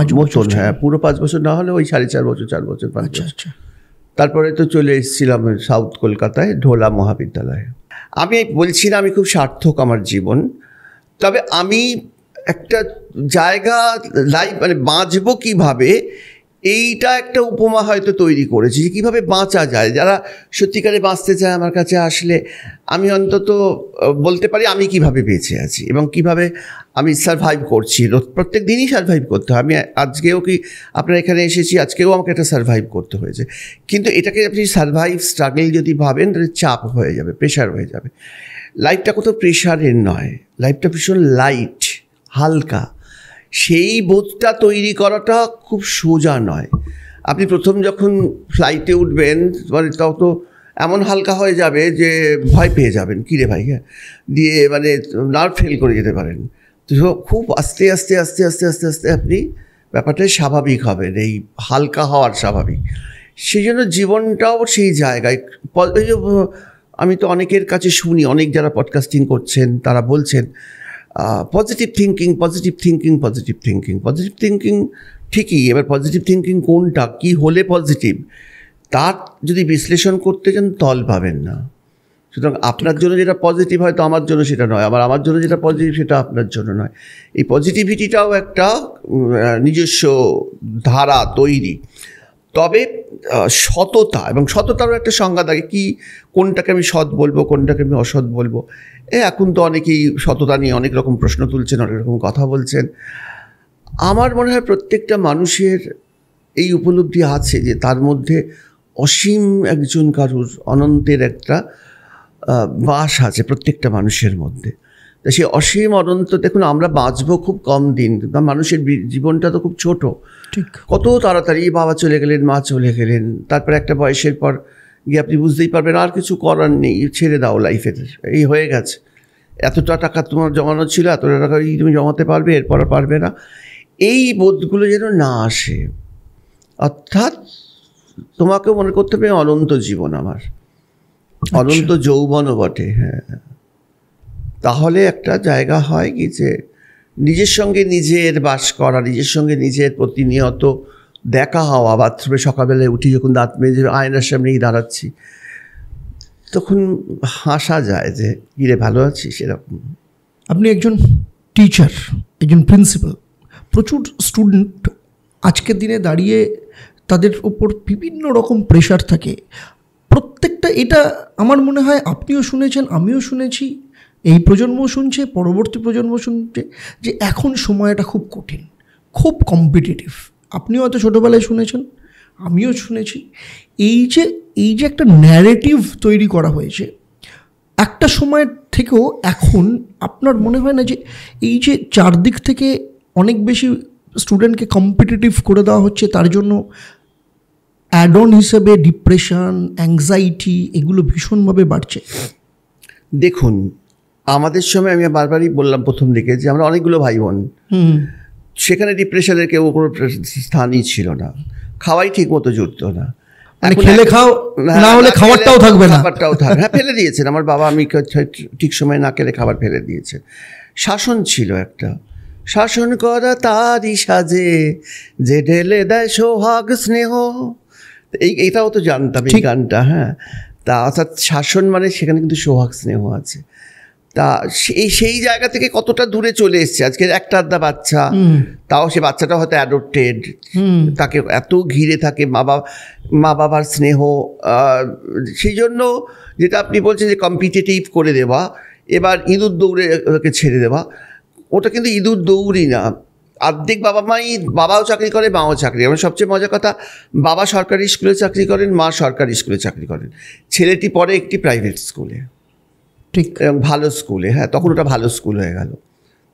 হ্যাঁ, পুরো 5 বছর না হলে ওই 4.5 বছর, 4 বছর, 5 বছর। তারপরে তো চলে এসেছিলাম সাউথ কলকাতায়, ঢোলা মহাবিদ্যালয়ে। আমি বলছি না আমি খুব সার্থক আমার জীবন, তবে আমি একটা জায়গা মানে বাঁচবো কীভাবে, এইটা একটা উপমা হয়তো তৈরি করেছি যে কীভাবে বাঁচা যায়। যারা সত্যিকারে বাঁচতে চায় আমার কাছে আসলে আমি অন্তত বলতে পারি আমি কিভাবে বেঁচে আছি এবং কিভাবে আমি সারভাইভ করছি। প্রত্যেক দিনই সারভাইভ করতে হয়। আমি আজকেও কি আপনার এখানে এসেছি, আজকেও আমাকে একটা সারভাইভ করতে হয়েছে। কিন্তু এটাকে আপনি সারভাইভ স্ট্রাগল যদি ভাবেন, তাহলে চাপ হয়ে যাবে, প্রেশার হয়ে যাবে। লাইফটা কোথাও প্রেশারের নয়, লাইফটা ভীষণ লাইট, হালকা। সেই বোধটা তৈরি করাটা খুব সোজা নয়। আপনি প্রথম যখন ফ্লাইটে উঠবেন, মানে তাও তো এমন হালকা হয়ে যাবে যে ভয় পেয়ে যাবেন, কিরে ভাই, হ্যাঁ, দিয়ে মানে নার্ভ ফেল করে যেতে পারেন। তো খুব আস্তে আস্তে আস্তে আস্তে আস্তে আস্তে আপনি ব্যাপারটাই স্বাভাবিক হবেন, এই হালকা হওয়ার স্বাভাবিক। সেই জন্য জীবনটাও সেই জায়গায়। আমি তো অনেকের কাছে শুনি, অনেক যারা পডকাস্টিং করছেন তারা বলছেন পজিটিভ থিঙ্কিং ঠিকই। এবার পজিটিভ থিঙ্কিং কোনটা, কি হলে পজিটিভ, তার যদি বিশ্লেষণ করতে চান তল পাবেন না। সুতরাং আপনার জন্য যেটা পজিটিভ হয়তো আমার জন্য সেটা নয়, আমার জন্য যেটা পজিটিভ সেটা আপনার জন্য নয়। এই পজিটিভিটিটাও একটা নিজস্ব ধারা তৈরি। তবে সততা, এবং সততারও একটা সংজ্ঞা থাকে, কি কোনটাকে আমি সৎ বলবো, কোনটাকে আমি অসৎ বলবো। এখন তো অনেকেই সততা নিয়ে অনেক রকম প্রশ্ন তুলছেন, অনেক রকম কথা বলছেন। আমার মনে হয় প্রত্যেকটা মানুষের এই উপলব্ধি আছে যে তার মধ্যে অসীম একজন কারুর অনন্তের একটা বাস আছে প্রত্যেকটা মানুষের মধ্যে। তা সেই অসীম অনন্ত, দেখুন আমরা বাঁচবো খুব কম দিন, মানুষের জীবনটা তো খুব ছোট। কত তাড়াতাড়ি বাবা চলে গেলেন, মা চলে গেলেন, তারপর একটা বয়সের পর গিয়ে আপনি বুঝতেই পারবেন আর কিছু করার নেই, ছেড়ে দাও লাইফের, এই হয়ে গেছে। এতটা টাকা তোমার জমানো ছিল, এতটা টাকা তুমি জমাতে পারবে, এরপর পারবে না। এই বোধগুলো যেন না আসে। অর্থাৎ তোমাকেও মনে করতে হবে অনন্ত জীবন আমার, অনন্ত যৌবনও বটে। হ্যাঁ, তাহলে একটা জায়গা হয় কি যে নিজের সঙ্গে নিজের বাস করা, নিজের সঙ্গে নিজের প্রতিনিয়ত দেখা হওয়া। বাথরুমে সকালবেলায় উঠি যখন দাঁত মেজে আয়নার সামনেই দাঁড়াচ্ছি, তখন হাসা যায় যে কিরে ভালো আছিস, এরকম। আপনি একজন টিচার, একজন প্রিন্সিপাল, প্রচুর স্টুডেন্ট আজকের দিনে দাঁড়িয়ে তাদের উপর বিভিন্ন রকম প্রেশার থাকে প্রত্যেকটা। এটা আমার মনে হয় আপনিও শুনেছেন, আমিও শুনেছি, এই প্রজন্ম শুনছে, পরবর্তী প্রজন্ম শুনছে যে এখন সময়টা খুব কঠিন, খুব কম্পিটিটিভ। আপনিও হয়তো ছোটোবেলায় শুনেছেন, আমিও শুনেছি। এই যে একটা ন্যারেটিভ তৈরি করা হয়েছে একটা সময় থেকেও, এখন আপনার মনে হয় না যে এই যে চারদিক থেকে অনেক বেশি স্টুডেন্টকে কম্পিটিটিভ করে দেওয়া হচ্ছে, তার জন্য অ্যাড অন হিসেবে ডিপ্রেশন, অ্যাংজাইটি এগুলো ভীষণভাবে বাড়ছে? দেখুন, আমাদের সময় আমি বারবারই বললাম প্রথম দিকে যে আমরা অনেকগুলো ভাই বোন, সেখানে ডিপ্রেশনের কেউ কোনো স্থানই ছিল না। খাওয়াই ঠিক মতো জুটতো না। খেলে খাও, না হলে খাবারটাও থাকবে না, খাবারটাও থাকবে। হ্যাঁ, ফেলে দিয়েছেন আমার বাবা, আমি ঠিক সময় না খেলে খাবার ফেলে দিয়েছে। শাসন ছিল একটা, শাসন করা তারই সাজে যে ঢেলে দেয় সোহাগ স্নেহ। এইটাও তো জানতাম এই গানটা। হ্যাঁ, তা অর্থাৎ শাসন মানে সেখানে কিন্তু সোহাগ স্নেহ আছে। তা সেই জায়গা থেকে কতটা দূরে চলে এসছে আজকে। একটা আধা বাচ্চা, তাও সে বাচ্চাটা হয়তো অ্যাডপ্টেড, তাকে এত ঘিরে থাকে মা বাবার স্নেহ। সেই জন্য যেটা আপনি বলছেন যে কম্পিটিটিভ করে দেওয়া, এবার ইঁদুর দৌড়ে ওকে ছেড়ে দেওয়া, ওটা কিন্তু ইঁদুর দৌড়ই না। অর্ধেক বাবাও চাকরি করে, মাও চাকরি। আমার সবচেয়ে মজার কথা, বাবা সরকারি স্কুলে চাকরি করেন, মা সরকারি স্কুলে চাকরি করেন। ছেলেটি পড়ে একটি প্রাইভেট স্কুলে, ঠিক, এবং ভালো স্কুলে। হ্যাঁ, তখন ওটা ভালো স্কুল হয়ে গেল।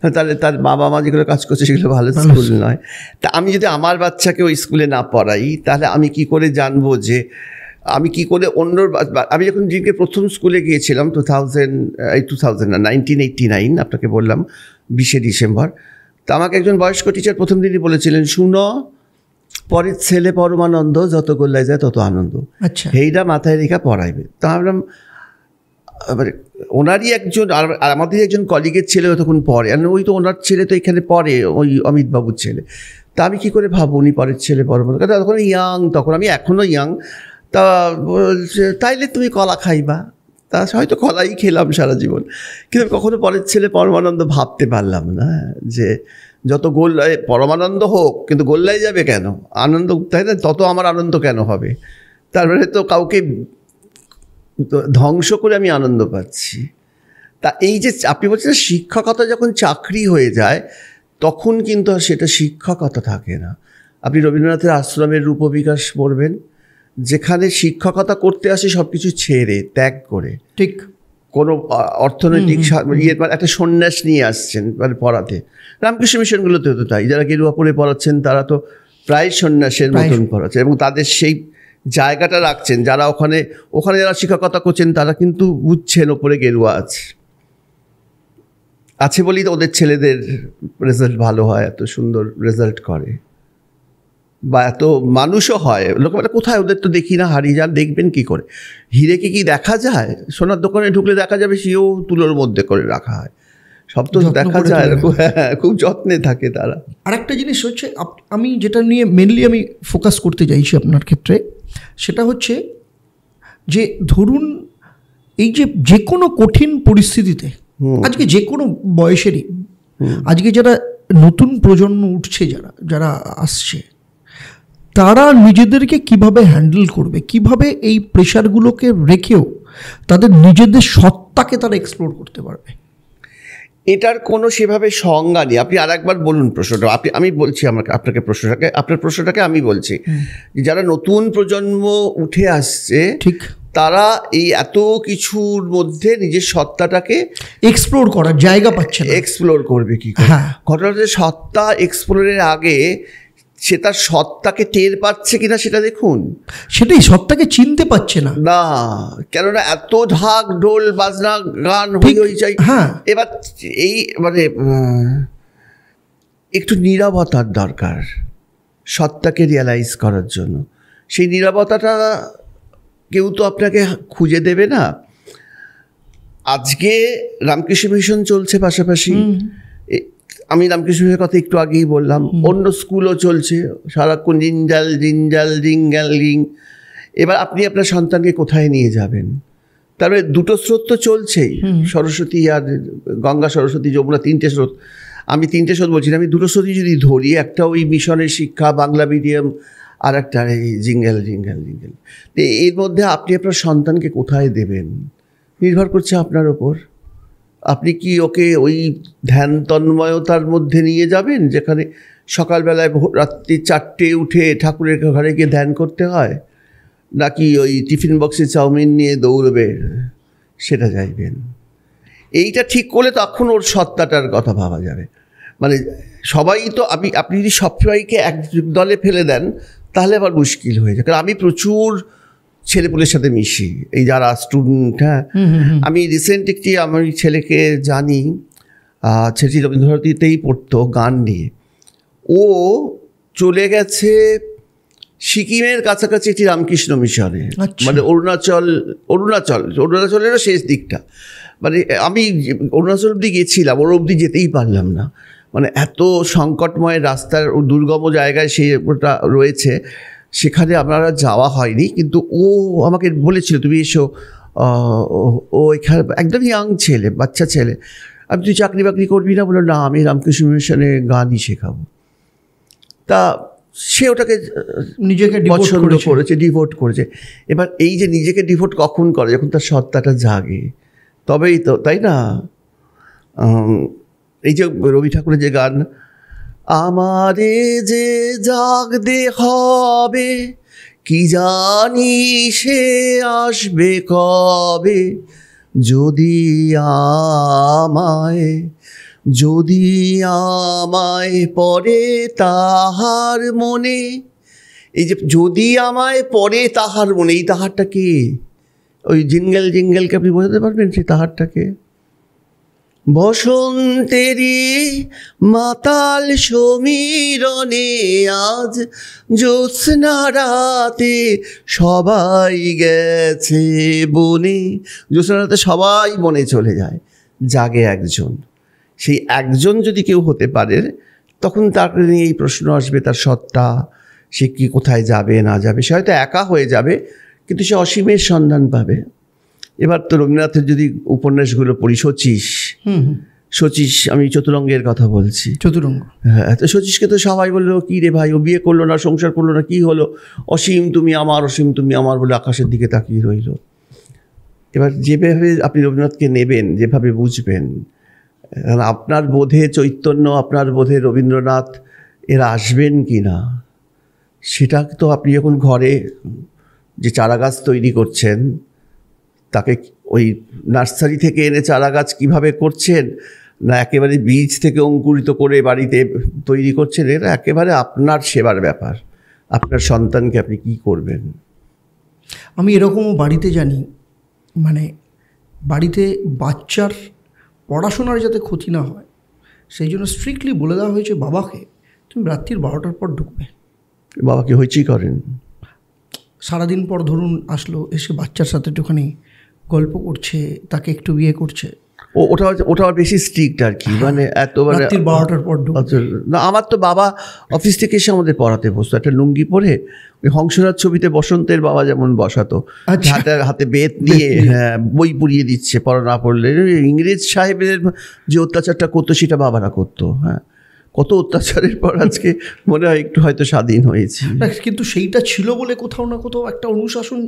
তাহলে তার বাবা মা যেগুলো কাজ করছে সেগুলো ভালো স্কুল নয়। তা আমি যদি আমার বাচ্চাকে ওই স্কুলে না পড়াই, তাহলে আমি কি করে জানবো যে আমি কি করে অন্যর। আমি যখন জিনকে প্রথম স্কুলে গিয়েছিলাম 1989, আপনাকে বললাম 20শে ডিসেম্বর। তা আমাকে একজন বয়স্ক টিচার প্রথম দিনই বলেছিলেন, শুনো, পরের ছেলে পরমানন্দ, যত গোল্লায় যায় তত আনন্দ। আচ্ছা, এইটা মাথায় রেখা পড়াইবে। তা ভাবলাম, এবারে ওনারই একজন আর আমাদের একজন কলিগের ছেলে তখন পড়ে, আর ওই তো ওনার ছেলে তো এখানে পড়ে, ওই অমিতবাবুর ছেলে। তা আমি কী করে ভাবো উনি পরের ছেলে পরমানন্দ? তখন ইয়াং, তখন আমি এখনও ইয়াং। তা বলছে, তাইলে তুমি কলা খাইবা। তা হয়তো কলাই খেলাম সারা জীবন, কিন্তু কখনো পরের ছেলে পরমানন্দ ভাবতে পারলাম না যে যত গোল্লায় পরমানন্দ হোক, কিন্তু গোল্লায় যাবে কেন? আনন্দ, তাই না? তত আমার আনন্দ কেন হবে? তারপরে তো কাউকে ধ্বংস করে আমি আনন্দ পাচ্ছি। তা এই যে আপনি বলছেন শিক্ষকতা যখন চাকরি হয়ে যায়, তখন কিন্তু আর সেটা শিক্ষকতা থাকে না। আপনি রবীন্দ্রনাথের আশ্রমের রূপবিকাশ পড়বেন, যেখানে শিক্ষকতা করতে আসে সব কিছু ছেড়ে, ত্যাগ করে, ঠিক, কোনো অর্থনৈতিক একটা সন্ন্যাস নিয়ে আসছেন মানে পড়াতে। রামকৃষ্ণ মিশনগুলোতে তো তাই, যারা গেরুয়া পরে পড়াচ্ছেন তারা তো প্রায় সন্ন্যাসের মতন পড়াচ্ছেন, এবং তাদের সেই জায়গাটা রাখছেন। যারা ওখানে যারা শিক্ষকতা করছেন তারা কিন্তু বুঝছেন ওপরে গেরুয়া আছে বলেই তো ওদের ছেলেদের রেজাল্ট ভালো হয়, এত সুন্দর রেজাল্ট করে, বা এত মানুষও হয়। লোকে বলে কোথায়, ওদের তো দেখি না, হারিয়ে যান, দেখবেন কি করে? হিরেকে কি দেখা যায়? সোনার দোকানে ঢুকলে দেখা যাবে সেও তুলোর মধ্যে করে রাখা হয়, সব তো দেখা যায়। খুব যত্নে থাকে তারা। আরেকটা জিনিস হচ্ছে, আমি যেটা নিয়ে মেনলি আমি ফোকাস করতে চাইছি আপনার ক্ষেত্রে, সেটা হচ্ছে যে ধরুন এই যে কোনো কঠিন পরিস্থিতিতে আজকে যে কোনো বয়সেরই, আজকে যারা নতুন প্রজন্ম উঠছে, যারা আসছে, তারা নিজেদেরকে কিভাবে হ্যান্ডেল করবে, কিভাবে এই প্রেশারগুলোকে রেখেও তাদের নিজেদের সত্তাকে তারা এক্সপ্লোর করতে পারবে? এটার কোনো সেভাবে সংজ্ঞা নেই। আপনি আর একবার বলুন প্রশ্নটা। আমি বলছি আপনার প্রশ্নটাকে আমি বলছি, যারা নতুন প্রজন্ম উঠে আসছে, ঠিক, তারা এই এত কিছুর মধ্যে নিজের সত্তাটাকে এক্সপ্লোর করার জায়গা পাচ্ছে না। এক্সপ্লোর করবে কি করে? ঘটনা হচ্ছে সত্তা এক্সপ্লোরের আগে সে তার সত্তাকে টের পাচ্ছে কিনা সেটা দেখুন। সেটাই, সত্তাকে চিনতে পারছে না, কেননা এত ঢাক ঢোল বাজনা গান হয়ে যায়। এবার এই মানে একটু নীরবতার দরকার সত্তাকে রিয়ালাইজ করার জন্য। সেই নীরবতাটা কেউ তো আপনাকে খুঁজে দেবে না। আজকে রামকৃষ্ণ মিশন চলছে পাশাপাশি, আমি রামকৃষ্ণ মিশনের কথা একটু আগেই বললাম, অন্য স্কুলও চলছে সারাক্ষণ জিঞ্জাল জিঞ্জাল জিঙ্গাল রিং। এবার আপনি আপনার সন্তানকে কোথায় নিয়ে যাবেন? তারপরে দুটো স্রোত তো চলছেই, সরস্বতী আর গঙ্গা সরস্বতী যমুনা, 3টে স্রোত। আমি 3টে স্রোত বলছি না, আমি দুটো স্রোতই যদি ধরি, একটা ওই মিশনের শিক্ষা বাংলা মিডিয়াম, আর একটা এই জিঙ্গেল জিঙ্গেল জিঙ্গেল। তো এর মধ্যে আপনি আপনার সন্তানকে কোথায় দেবেন নির্ভর করছে আপনার ওপর। আপনি কি ওকে ওই ধ্যান তন্ময়তার মধ্যে নিয়ে যাবেন যেখানে সকালবেলায় রাত্রি 4টে উঠে ঠাকুরের ঘরে গিয়ে ধ্যান করতে হয়, নাকি ওই টিফিন বক্সে চাউমিন নিয়ে দৌড়বে সেটা চাইবেন? এইটা ঠিক করলে তখন ওর সত্তাটার কথা ভাবা যাবে। মানে সবাই তো আপনি যদি সবাইকে এক দলে ফেলে দেন তাহলে আবার মুশকিল হয়ে যায়। কারণ আমি প্রচুর ছেলেপুলের সাথে মিশি, এই যারা স্টুডেন্ট। হ্যাঁ, আমি রিসেন্ট একটি আমার ছেলেকে জানি, ছেলেটি রবীন্দ্রভারতীতেই পড়তো গান নিয়ে, ও চলে গেছে সিকিমের কাছাকাছি একটি রামকৃষ্ণ মিশনে, মানে অরুণাচলেরও শেষ দিকটা। মানে আমি অরুণাচল অব্দি গেছিলাম, ওর অবধি যেতেই পারলাম না, মানে এত সংকটময় রাস্তার দুর্গম জায়গায় ওটা রয়েছে, সেখানে আপনারা যাওয়া হয়নি। কিন্তু ও আমাকে বলেছিল তুমি এসো, ও এখানে একদম ইয়াং ছেলে, বাচ্চা ছেলে। আমি তুই চাকরি বাকরি করবি না? বললো না, আমি রামকৃষ্ণ মিশনে গানই শেখাবো। তা সে ওটাকে নিজেকে পছন্দ করেছে, ডিভোট করেছে। এবার এই যে নিজেকে ডিভোট কখন করে, যখন তার সত্তাটা জাগে, তবেই তো, তাই না? এই যে রবি ঠাকুরের যে গান, আমারে যে জাগতে হবে কি জানি সে আসবে কবে, যদি আমায় পড়ে তাহার মনে। এই যে যদি আমায় পড়ে তাহার মনে, এই তাহারটা কে? ওই জিঙ্গেল জিঙ্গেলকে আপনি বোঝাতে পারবেন সেই তাহারটাকে? বসন্তেরি মাতাল সমীরণে আজ জ্যোৎস্না রাতে সবাই গেছে বনে। জ্যোৎস্না রাতে সবাই বনে চলে যায়, জাগে একজন। সেই একজন যদি কেউ হতে পারে, তখন তার নিয়ে এই প্রশ্ন আসবে, তার সত্তা, সে কি কোথায় যাবে না যাবে। সে হয়তো একা হয়ে যাবে, কিন্তু সে অসীমের সন্ধান পাবে। এবার তো রবীন্দ্রনাথের যদি উপন্যাসগুলো পড়ি, শচীশ, আমি চতুরঙ্গের কথা বলছি, চতুরঙ্গ। হ্যাঁ, তো শচীশকে তো সবাই বললো কী রে ভাই, ও বিয়ে করলো না, সংসার করলো না, কী হলো? অসীম তুমি আমার, অসীম তুমি আমার বলে আকাশের দিকে তাকিয়ে রইল। এবার যেভাবে আপনি রবীন্দ্রনাথকে নেবেন, যেভাবে বুঝবেন, আপনার বোধে চৈতন্য, আপনার বোধে রবীন্দ্রনাথ এরা আসবেন কি না, সেটা তো আপনি যখন ঘরে যে চারা গাছ তৈরি করছেন, তাকে ওই নার্সারি থেকে এনে চারা গাছ কীভাবে করছেন, না একেবারে বীজ থেকে অঙ্কুরিত করে বাড়িতে তৈরি করছেন, এটা একেবারে আপনার সেবার ব্যাপার। আপনার সন্তানকে আপনি কি করবেন? আমি এরকমও বাড়িতে জানি, মানে বাড়িতে বাচ্চার পড়াশোনার যাতে ক্ষতি না হয় সেই জন্য স্ট্রিক্টলি বলে দেওয়া হয়েছে বাবাকে, তুমি রাত্রির 12টার পর ঢুকবে। বাবাকে হইচই করেন, সারাদিন পর ধরুন আসলো, এসে বাচ্চার সাথে একটুখানি গল্প করছে, তাকে একটু বিয়ে করছে, ওটা বেশি স্ট্রিক্ট আর কি, মানে এত মানে 12টার পর না। আমার তো বাবা অফিস থেকে এসে আমাদের পড়াতে বসতো, একটা লুঙ্গি পরে, ওই হংসরাজ ছবিতে বসন্তের বাবা যেমন বসাতো, হাতে বেত নিয়ে বই পড়িয়ে দিচ্ছে, পড়া না পড়লে। ইংরেজ সাহেবের যে অত্যাচারটা করতো সেটা বাবারা করতো। হ্যাঁ, কত অত্যাচারের পর আজকে মনে হয় একটু হয়তো স্বাধীন হয়েছে, কিন্তু সেইটা ছিল বলে কোথাও না কোথাও একটা অনুশাসন,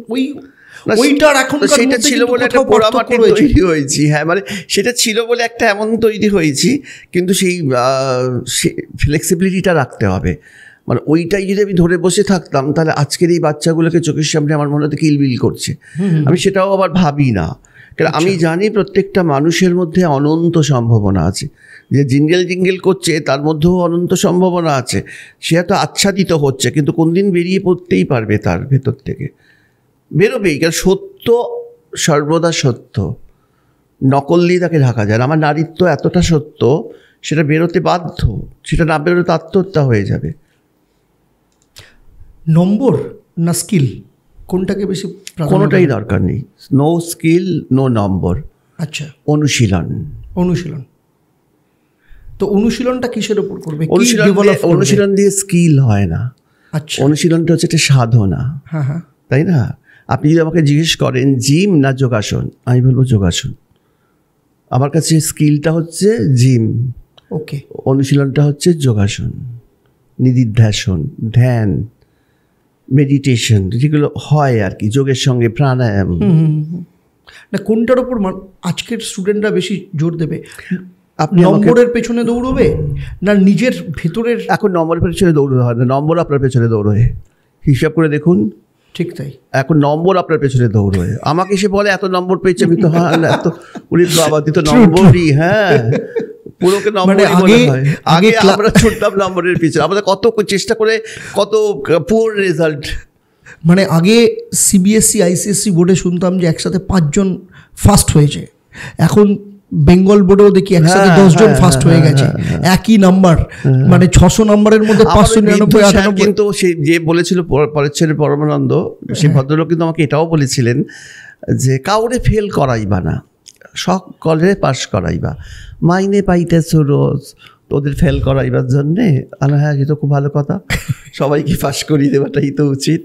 ওইটার এখন সেটা ছিল বলে একটা পোড়ামাটি তৈরি হয়েছি। হ্যাঁ, মানে সেটা ছিল বলে একটা এমন তৈরি হয়েছি, কিন্তু সেই ফ্লেক্সিবিলিটিটা রাখতে হবে। মানে ওইটাই যদি আমি ধরে বসে থাকতাম, তাহলে আজকের এই বাচ্চাগুলোকে চোখের সামনে আমার মনে হতো কিলবিল করছে। আমি সেটাও আবার ভাবি না, কারণ আমি জানি প্রত্যেকটা মানুষের মধ্যে অনন্ত সম্ভাবনা আছে। যে জিঙ্গেল জিঙ্গেল করছে তার মধ্যেও অনন্ত সম্ভাবনা আছে, সে এত আচ্ছাদিত হচ্ছে, কিন্তু কোন দিন বেরিয়ে পড়তেই পারবে, তার ভেতর থেকে বেরোবেই। কারণ সত্য সর্বদা সত্য, নকল দিয়ে তাকে ঢাকা যায় না। আমার নারীত্ব এতটা সত্য, সেটা বেরোতে বাধ্য, সেটা না বেরোলে তো আত্মহত্যা হয়ে যাবে। নম্বর না স্কিল? কোনটাকে বেশি প্রাধান্য কোনোটাই দেন? দরকার নেই, নো স্কিল নো নম্বর। আচ্ছা, অনুশীলন। অনুশীলন। তো অনুশীলনটা কিসের উপর করবে? অনুশীলন দিয়ে স্কিল হয় না। আচ্ছা, অনুশীলনটা হচ্ছে একটা সাধনা। হ্যাঁ হ্যাঁ, তাই না? আপনি যদি আমাকে জিজ্ঞেস করেন জিম না যোগাসন, আমি বলবো যোগাসন। আমার কাছে স্কিলটা হচ্ছে জিম, ওকে। অনুশীলনটা হচ্ছে যোগাসন, নিদিধ্যাসন, ধ্যান, মেডিটেশন, যেগুলো হয় আর কি, যোগের সঙ্গে প্রাণায়াম। না, কোনটার উপর আজকের স্টুডেন্টরা বেশি জোর দেবে? আপনি নম্বরের পেছনে দৌড়বে না নিজের ভেতরের? এখন নম্বরের পেছনে দৌড়তে হয় না, নম্বর আপনার পেছনে দৌড়োয়। হিসাব করে দেখুন। ঠিক তাই, এখন নম্বর আপনার পেছনে দৌড়োয়। আমাকে এসে বলে এত নম্বর পেয়েছে, আমি তো হ্যাঁ এত, উনি বাবা তুই তো নম্বরই, হ্যাঁ পুরোকে নম্বরই বলা হয়। আগে আমরা ছুটতাম নম্বরের পিছনে, আমাদের কত চেষ্টা করে, কত পুয়ার রেজাল্ট। মানে আগে সিবিএসসি আইসিএসসি বোর্ডে শুনতাম যে একসাথে 5 জন ফার্স্ট হয়েছে, এখন বেঙ্গল বোর্ডেও দেখি একসাথে 10 জন ফার্স্ট হয়ে গেছে, একই নাম্বার, মানে 600 নম্বরের মধ্যে 599। কিন্তু সে যে বলেছিল পরের ছেলে পরমানন্দ, সেই ভদ্রলোক কিন্তু আমাকে এটাও বলেছিলেন যে কাউরে ফেল করাইবা না, সকলে পাস করাইবা, মাইনে পাইতেছ রোজ, তোদের ফেল করাইবার জন্যে। হ্যাঁ, সে তো খুব ভালো কথা, সবাইকে পাস করিয়ে দেওয়াটাই তো উচিত।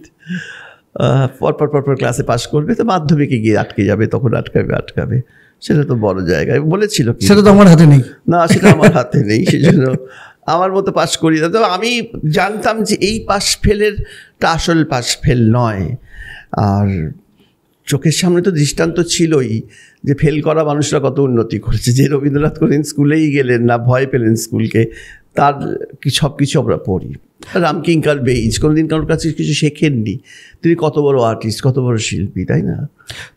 পরপর ক্লাসে পাস করবে তো মাধ্যমিকে গিয়ে আটকে যাবে, তখন আটকাবে, সেটা তো বড় জায়গায় বলেছিল। সেটা তো আমার হাতে নেই। না, সেটা আমার হাতে নেই, সেজন্য আমার মতো পাস করি না। তো আমি জানতাম যে এই পাস ফেলেরটা আসল পাস ফেল নয়। আর চোখের সামনে তো দৃষ্টান্ত ছিলই যে ফেল করা মানুষরা কত উন্নতি করেছে। যে রবীন্দ্রনাথ কোনোদিন স্কুলেই গেলেন না, ভয় পেলেন স্কুলকে, তার সব কিছু আমরা পড়ি। রামকিঙ্কার বেইজ কোনোদিন কারোর কাছে কিছু শেখেননি, তিনি কত বড় আর্টিস্ট, কত বড় শিল্পী, তাই না?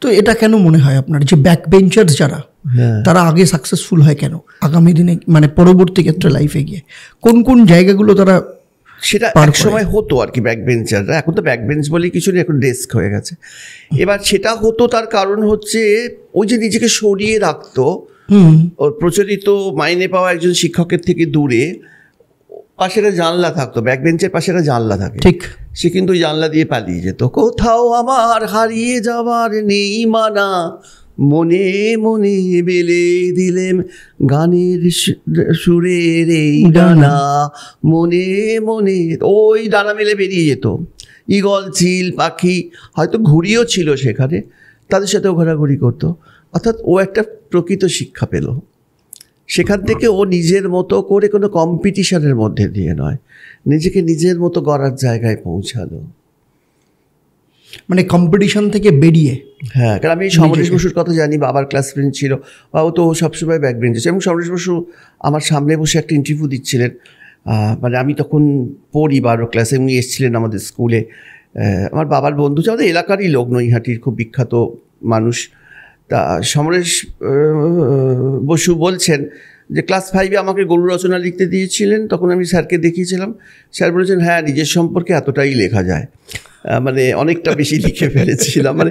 তো এটা কেন মনে হয় আপনার যে ব্যাক বেঞ্চার্স যারা, তারা আগে সাকসেসফুল হয় কেন আগামী দিনে, মানে পরবর্তী ক্ষেত্রে লাইফে গিয়ে কোন কোন জায়গাগুলো তারা? সেটা এক সময় হতো আর কি, ব্যাক বেঞ্চাররা, এখন তো ব্যাক বেঞ্চ বলে কিছু নেই, এখন ডেস্ক হয়ে গেছে। এবার সেটা হতো, তার কারণ হচ্ছে ওই যে নিজেকে সরিয়ে রাখতো, ওর প্রচলিত মাইনে পাওয়া একজন শিক্ষকের থেকে দূরে, পাশে একটা জানলা থাকতো, ব্যাক বেঞ্চের পাশে একটা জানলা থাকে, ঠিক, সে কিন্তু ওই জানলা দিয়ে পালিয়ে যেত। কোথাও আমার হারিয়ে যাওয়ার নেই মানা, মনে মনে বেলে দিলেম গানের সুরের এই ডানা, মনে মনে ওই ডানা মেলে বেরিয়ে যেত। ঈগল, চিল, পাখি, হয়তো ঘুড়িও ছিল সেখানে, তাদের সাথেও ঘোরাঘুরি করতো। অর্থাৎ ও একটা প্রকৃত শিক্ষা পেল সেখান থেকে। ও নিজের মতো করে, কোনো কম্পিটিশনের মধ্যে দিয়ে নয়, নিজেকে নিজের মতো গড়ার জায়গায় পৌঁছালো, মানে কম্পিটিশন থেকে বেরিয়ে। হ্যাঁ, কারণ আমি সমরেশ বসুর কথা জানি, বাবার ক্লাস ফ্রেন্ড ছিল, বাবু তো সবসময় ব্যাক বেঞ্চে ছিল। এবং সমরেশ বসু আমার সামনে বসে একটা ইন্টারভিউ দিচ্ছিলেন, মানে আমি তখন পড়ি 12 ক্লাসে, উনি এসেছিলেন আমাদের স্কুলে। আমার বাবার বন্ধু, আমাদের এলাকারই লোক, নৈহাটির খুব বিখ্যাত মানুষ। তা সমরেশ বসু বলছেন যে ক্লাস 5-এ আমাকে গরু রচনা লিখতে দিয়েছিলেন, তখন আমি স্যারকে দেখিয়েছিলাম, স্যার বলেছেন হ্যাঁ নিজের সম্পর্কে এতটাই লেখা যায়, মানে অনেকটা বেশি লিখে ফেলেছিলাম, মানে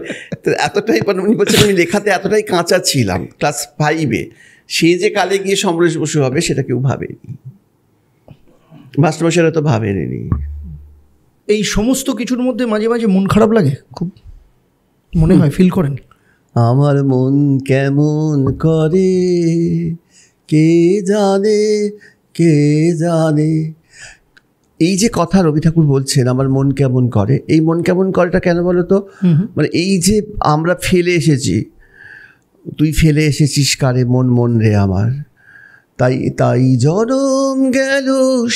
এতটাই, উনি বলছেন আমি লেখাতে এতটাই কাঁচা ছিলাম ক্লাস 5-এ, সে যে কালে গিয়ে সমরেশ বসু হবে সেটা কেউ ভাবেনি, মাস্টারমশাইরা তো ভাবেনি। এই সমস্ত কিছুর মধ্যে মাঝে মাঝে মন খারাপ লাগে, খুব মনে হয়, ফিল করেন? আমার মন কেমন করে কে জানে, কে জানে, এই যে কথা রবি ঠাকুর বলছেন আমার মন কেমন করে, এই মন কেমন করেটা কেন বলো তো? মানে এই যে আমরা ফেলে এসেছি, তুই ফেলে এসেছিস কারে মন, মন রে আমার, তাই তাই জনম গেল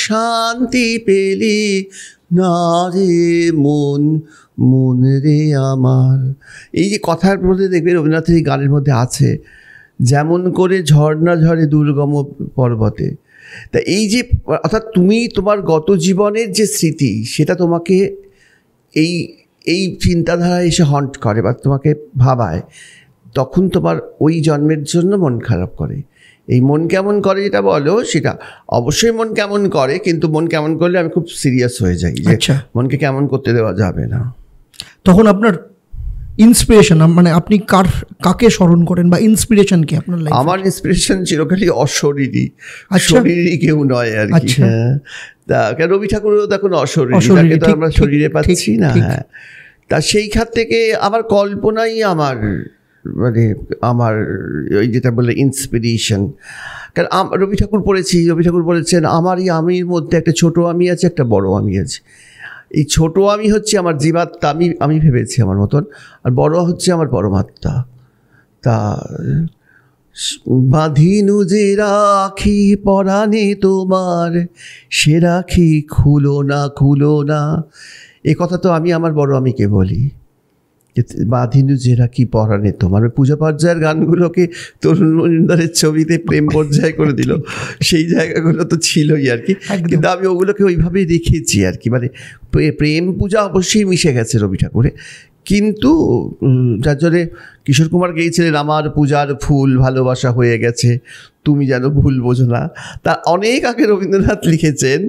শান্তি পেলি না রে মন, মন রে আমার। এই যে কথার মধ্যে দেখবে রবীন্দ্রনাথের এই গানের মধ্যে আছে, যেমন করে ঝর্ণা ঝরে দুর্গম পর্বতে। তা এই যে, অর্থাৎ তুমি তোমার গত জীবনের যে স্মৃতি, সেটা তোমাকে এই এই চিন্তাধারায় এসে হন্ট করে বা তোমাকে ভাবায়, তখন তোমার ওই জন্মের জন্য মন খারাপ করে। এই মন কেমন করে যেটা বলো, সেটা অবশ্যই মন কেমন করে, কিন্তু মন কেমন করলে আমি খুব সিরিয়াস হয়ে যাই যে মনকে কেমন করতে দেওয়া যাবে না। তখন আপনার ইন্সপিরেশন, মানে আপনি কাকে স্মরণ করেন বা ইন্সপিরেশন কি আপনার লাইফে? আমার ইন্সপিরেশন চিরকালই অশরীরী, শরীরী কেউ নয় আর কি। তা রবি ঠাকুরও তখন অশরীরী, তাকে তো আমরা শরীরে পাচ্ছি না। হ্যাঁ, তা সেইখান থেকে আমার কল্পনাই আমার মানে আমার ওই যেটা বলে ইন্সপিরেশন। কারণ রবি ঠাকুর পড়েছি, রবি ঠাকুর বলেছেন আমারই আমির মধ্যে একটা ছোট আমি আছে, একটা বড় আমি আছে। এই ছোট আমি হচ্ছে আমার জীবাত্মা, আমি ভেবেছি আমার মতন, আর বড় হচ্ছে আমার পরমাত্মা। তা বাঁধিনু যে রাখি পরাণে তোমার, সে রাখি খুলো না, এ কথা তো আমি আমার বড় আমিকে বলি। বাঁধিনু যে রাখি পরাণে তোমার, পূজা পর্যায়ের গানগুলোকে তরুণ মজুমদারের ছবিতে প্রেম পর্যায় করে দিল, সেই জায়গাগুলো তো ছিলই আর কি, কিন্তু আমি ওগুলোকে ওইভাবেই রেখেছি আর কি। মানে প্রেম পূজা অবশ্যই মিশে গেছে রবি ঠাকুরে, কিন্তু যার জন্যে কিশোর কুমার গেয়েছিলেন আমার পূজার ফুল ভালোবাসা হয়ে গেছে, তুমি যেন ভুল বোঝো না। তার অনেক আগে রবীন্দ্রনাথ লিখেছেন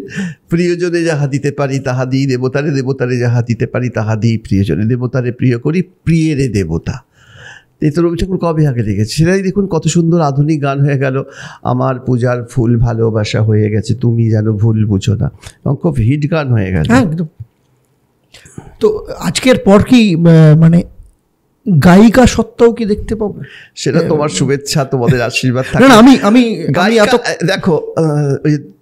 প্রিয়জনে যাহা দিতে পারি তাহা দিই দেবতারে, দেবতারে যাহা দিতে পারি তাহা দিই প্রিয়জনে, দেবতারে প্রিয় করি প্রিয়েরে দেবতা। এই তো রবি ঠাকুর কবে আগে লিখেছে, সেটাই দেখুন কত সুন্দর আধুনিক গান হয়ে গেল, আমার পূজার ফুল ভালোবাসা হয়ে গেছে, তুমি যেন ভুল বুঝো না, এবং খুব হিট গান হয়ে গেল। একদম। তো আজকের পর কি মানে গায়িকা সত্ত্বেও কি দেখতে পাবো? সেটা তোমার শুভেচ্ছা, তোমাদের আশীর্বাদ থাকে। না আমি দেখো,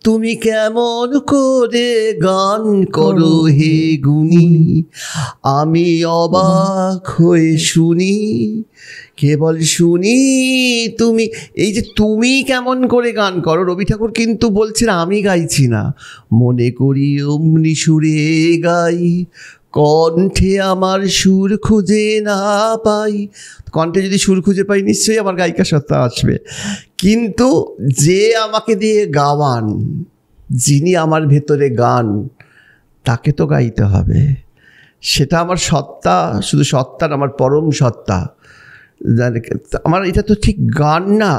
তুমি কেমন করে গান করো হে গুণী, আমি অবাক হয়ে শুনি, কেবল শুনি তুমি। এই যে তুমি কেমন করে গান করো, রবি ঠাকুর কিন্তু বলছেন আমি গাইছি না, মনে করি অমনি সুরে গাই, কণ্ঠে আমার সুর খুঁজে না পাই। কণ্ঠে যদি সুর খুঁজে পাই নিশ্চয়ই আমার গায়িকা সত্তা আসবে, কিন্তু যে আমাকে দিয়ে গাওয়ান, যিনি আমার ভেতরে গান, তাকে তো গাইতে হবে। সেটা আমার সত্তা, শুধু সত্তার, আমার পরম সত্তা। আমার এটা তো ঠিক গান না,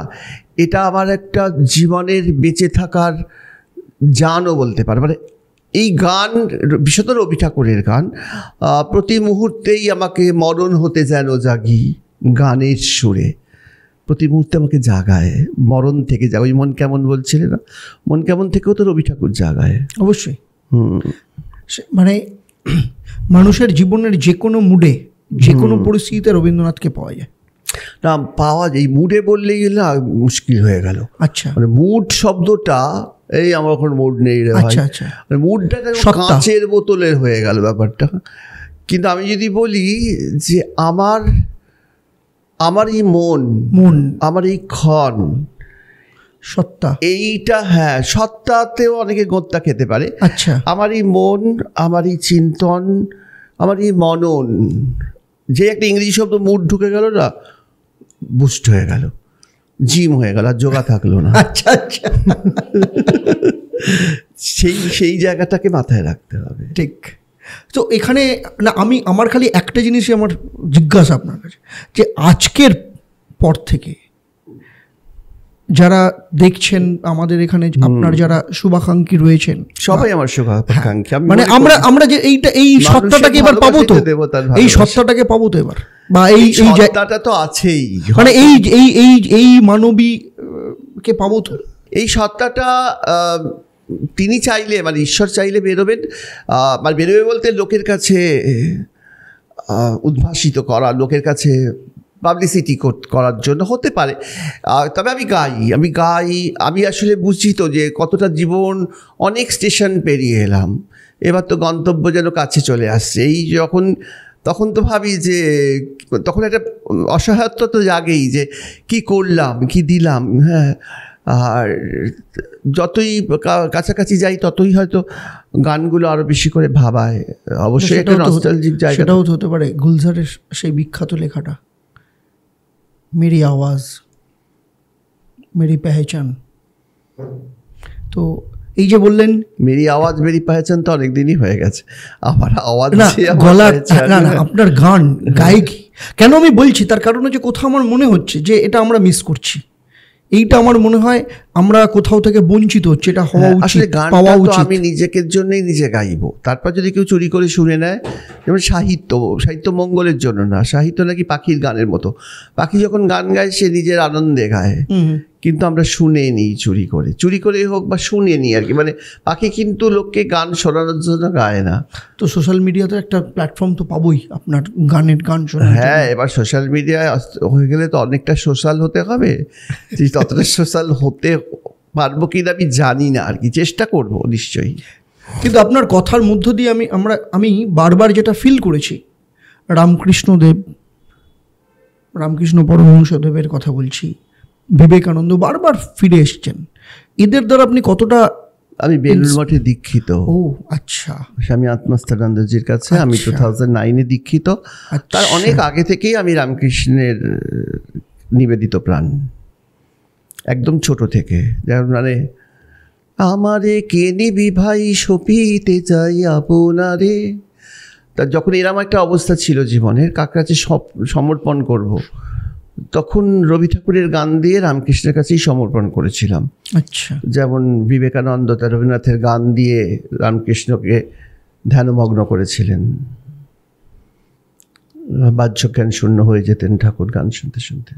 এটা আমার একটা জীবনের বেঁচে থাকার জানও বলতে পারে। মানে এই গান, বিশেষত রবি ঠাকুরের গান, প্রতি মুহূর্তেই আমাকে মরণ হতে যেন জাগি গানের সুরে, প্রতি মুহূর্তে আমাকে জাগায়, মরণ থেকে জাগায়। ওই মন কেমন বলছিলে না, মন কেমন থেকেও তো রবি ঠাকুর জাগায়। অবশ্যই। মানে মানুষের জীবনের যে কোনো মুডে, যে কোনো পরিস্থিতিতে রবীন্দ্রনাথকে পাওয়া যায়। না, পাওয়া যায়, মুডে বললেই না মুশকিল হয়ে গেল। আচ্ছা, মানে মুড শব্দটা, এই আমার এখন মুড নেই রে ভাই, মুডটা কাঁচের বোতলের হয়ে গেল ব্যাপারটা। কিন্তু আমি যদি বলি যে আমার এই মন, আমার এই ক্ষণ, সত্তা, এইটা, হ্যাঁ, সত্তাতেও অনেকে গোত্তা খেতে পারে। আচ্ছা, আমার এই মন, আমার এই চিন্তন, আমার এই মনন, যে একটা ইংরেজি শব্দ মুড ঢুকে গেল না, বুস্ট হয়ে গেল, জিম হয়ে গেল, আর যোগা থাকলো না। আচ্ছা আচ্ছা, সেই জায়গাটাকে মাথায় রাখতে হবে। ঠিক। তো এখানে না, আমার খালি একটা জিনিসই আমার জিজ্ঞাসা আপনার কাছে, যে আজকের পর থেকে যারা দেখছেন আমাদের এখানে, আপনার যারা শুভাকাঙ্ক্ষী রয়েছেন, সবাই আমার শুভাকাঙ্ক্ষী, মানে আমরা যে এই সত্তাটাকে এবার পাবো তো, এই সত্তাটাকে পাবো তো এবার, বা এই সত্তাটা তো আছেই, মানে এই মানবী কে পাবো তো, এই সত্তাটা তিনি চাইলে, মানে ঈশ্বর চাইলে বেরোবেন। মানে বেরোবে বলতে লোকের কাছে উদ্ভাসিত করা, লোকের কাছে পাবলিসিটি করার জন্য হতে পারে। তবে আমি আসলে বুঝি তো যে কতটা জীবন, অনেক স্টেশন পেরিয়ে এলাম, এবার তো গন্তব্য যেন কাছে চলে আসছে। এই তখন তো ভাবি যে, তখন একটা অসহায়ত্ব তো জাগেই, যে কি করলাম, কি দিলাম। হ্যাঁ, আর যতই কাছাকাছি যাই ততই হয়তো গানগুলো আরও বেশি করে ভাবায়। অবশ্যই একটা নস্টালজিক জায়গা, সেটাও হতে পারে। গুলজারের সেই বিখ্যাত লেখাটা, মেরি আওয়াজ মেরি পেহচান, তো এই যে বললেন মেরি আওয়াজ মেরি পেহচান, তো অনেকদিনই হয়ে গেছে। আমার আওয়াজ না, গলা না, আপনার গান, গায়কি। কেন আমি বলছি, তার কারণ হচ্ছে কোথাও আমার মনে হচ্ছে যে এটা আমরা মিস করছি। এইটা আমার মনে হয় আমরা কোথাও থেকে বঞ্চিত হচ্ছে, এটা হওয়া উচিত, পাওয়া উচিত। আমি নিজের জন্যই নিজে গাইবো, তারপর যদি কেউ চুরি করে শুনে নেয়। যেমন সাহিত্য মঙ্গলের জন্য না, সাহিত্য নাকি পাখির গানের মতো। পাখি যখন গান গায় সে নিজের আনন্দে গায়, কিন্তু আমরা শুনে নিই চুরি করে হোক বা শুনে নিই আর কি। মানে পাখি কিন্তু লোককে গান শোনানোর জন্য গায় না। তো সোশ্যাল মিডিয়াতে একটা প্ল্যাটফর্ম তো পাবোই আপনার গান শোনা। হ্যাঁ, এবার সোশ্যাল মিডিয়ায় হয়ে গেলে তো অনেকটা সোশ্যাল হতে হবে। ততটা সোশ্যাল হতে পারবো কিনা আমি জানি না আর কি, চেষ্টা করবো নিশ্চয়ই। কিন্তু আপনার কথার মধ্য দিয়ে আমি বারবার যেটা ফিল করেছি, রামকৃষ্ণ পরমহংসদেবের কথা বলছি, বিবেকানন্দ বারবার ফিরে এসছেন, এদের দ্বারা আপনি কতটা? আমি বেলুড় মঠে দীক্ষিত। ও আচ্ছা। স্বামী আত্মাস্থানন্দজির কাছে আমি 2009-এ দীক্ষিত। তার অনেক আগে থেকেই আমি রামকৃষ্ণের নিবেদিত প্রাণ, একদম ছোট থেকে। যেমন মানে আমারে কে নিবি ভাই সপিতে যাই আপনারে, তা যখন এরম একটা অবস্থা ছিল জীবনের, কার কাছে সমর্পণ করব, তখন রবি ঠাকুরের গান দিয়ে রামকৃষ্ণের কাছেই সমর্পণ করেছিলাম। আচ্ছা। যেমন বিবেকানন্দ তার রবীন্দ্রনাথের গান দিয়ে রামকৃষ্ণকে ধ্যানমগ্ন করেছিলেন। বাহ্যজ্ঞান শূন্য হয়ে যেতেন ঠাকুর গান শুনতে শুনতে।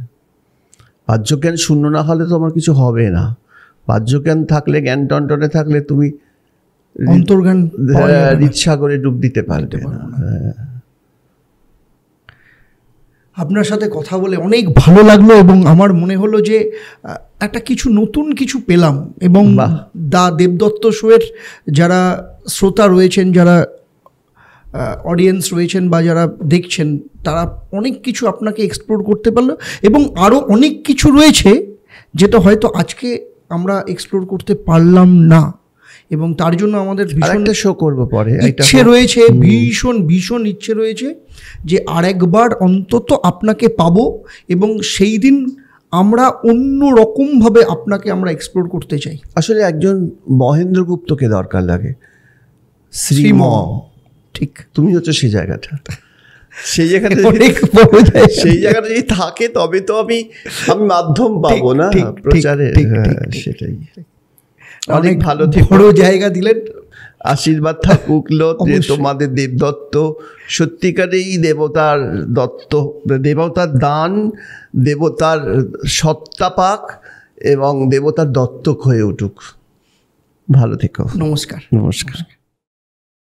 বাহ্যজ্ঞান শূন্য না হলে তো আমার কিছু হবে না। বাহ্যজ্ঞান থাকলে, জ্ঞান টনটনে থাকলে তুমি অন্তর্জ্ঞান হৃদসাগরে ডুব দিতে পারবে না। আপনার সাথে কথা বলে অনেক ভালো লাগলো এবং আমার মনে হলো যে একটা নতুন কিছু পেলাম। এবং দা দেবদত্ত শোয়ের যারা শ্রোতা রয়েছেন, যারা অডিয়েন্স রয়েছেন বা যারা দেখছেন, তারা অনেক কিছু আপনাকে এক্সপ্লোর করতে পারলো। এবং আরও অনেক কিছু রয়েছে যেটা হয়তো আজকে আমরা এক্সপ্লোর করতে পারলাম না, এবং তার জন্য আমাদের ভীষণ শো করবো পরে ইচ্ছে রয়েছে, ভীষণ ইচ্ছে রয়েছে যে আরেকবার অন্তত আপনাকে পাবো, এবং সেই দিন আমরা অন্য রকমভাবে আপনাকে আমরা এক্সপ্লোর করতে চাই। আসলে একজন মহেন্দ্রগুপ্তকে দরকার লাগে, শ্রীম। ঠিক, তুমি হচ্ছে সেই জায়গাটা, সেই জায়গাটা যদি থাকে তবে তো আমি মাধ্যম পাবো না প্রচারের। সেটাই, অনেক ভালো বড় জায়গা দিলেন। আশীর্বাদ থাকুক যে তোমাদের দেবদত্ত সত্যিকারেই দেবতার দত্ত, দেবতার দান, দেবতার সত্তা পাক এবং দেবতার দত্তক হয়ে উঠুক। ভালো থেকো। নমস্কার। নমস্কার।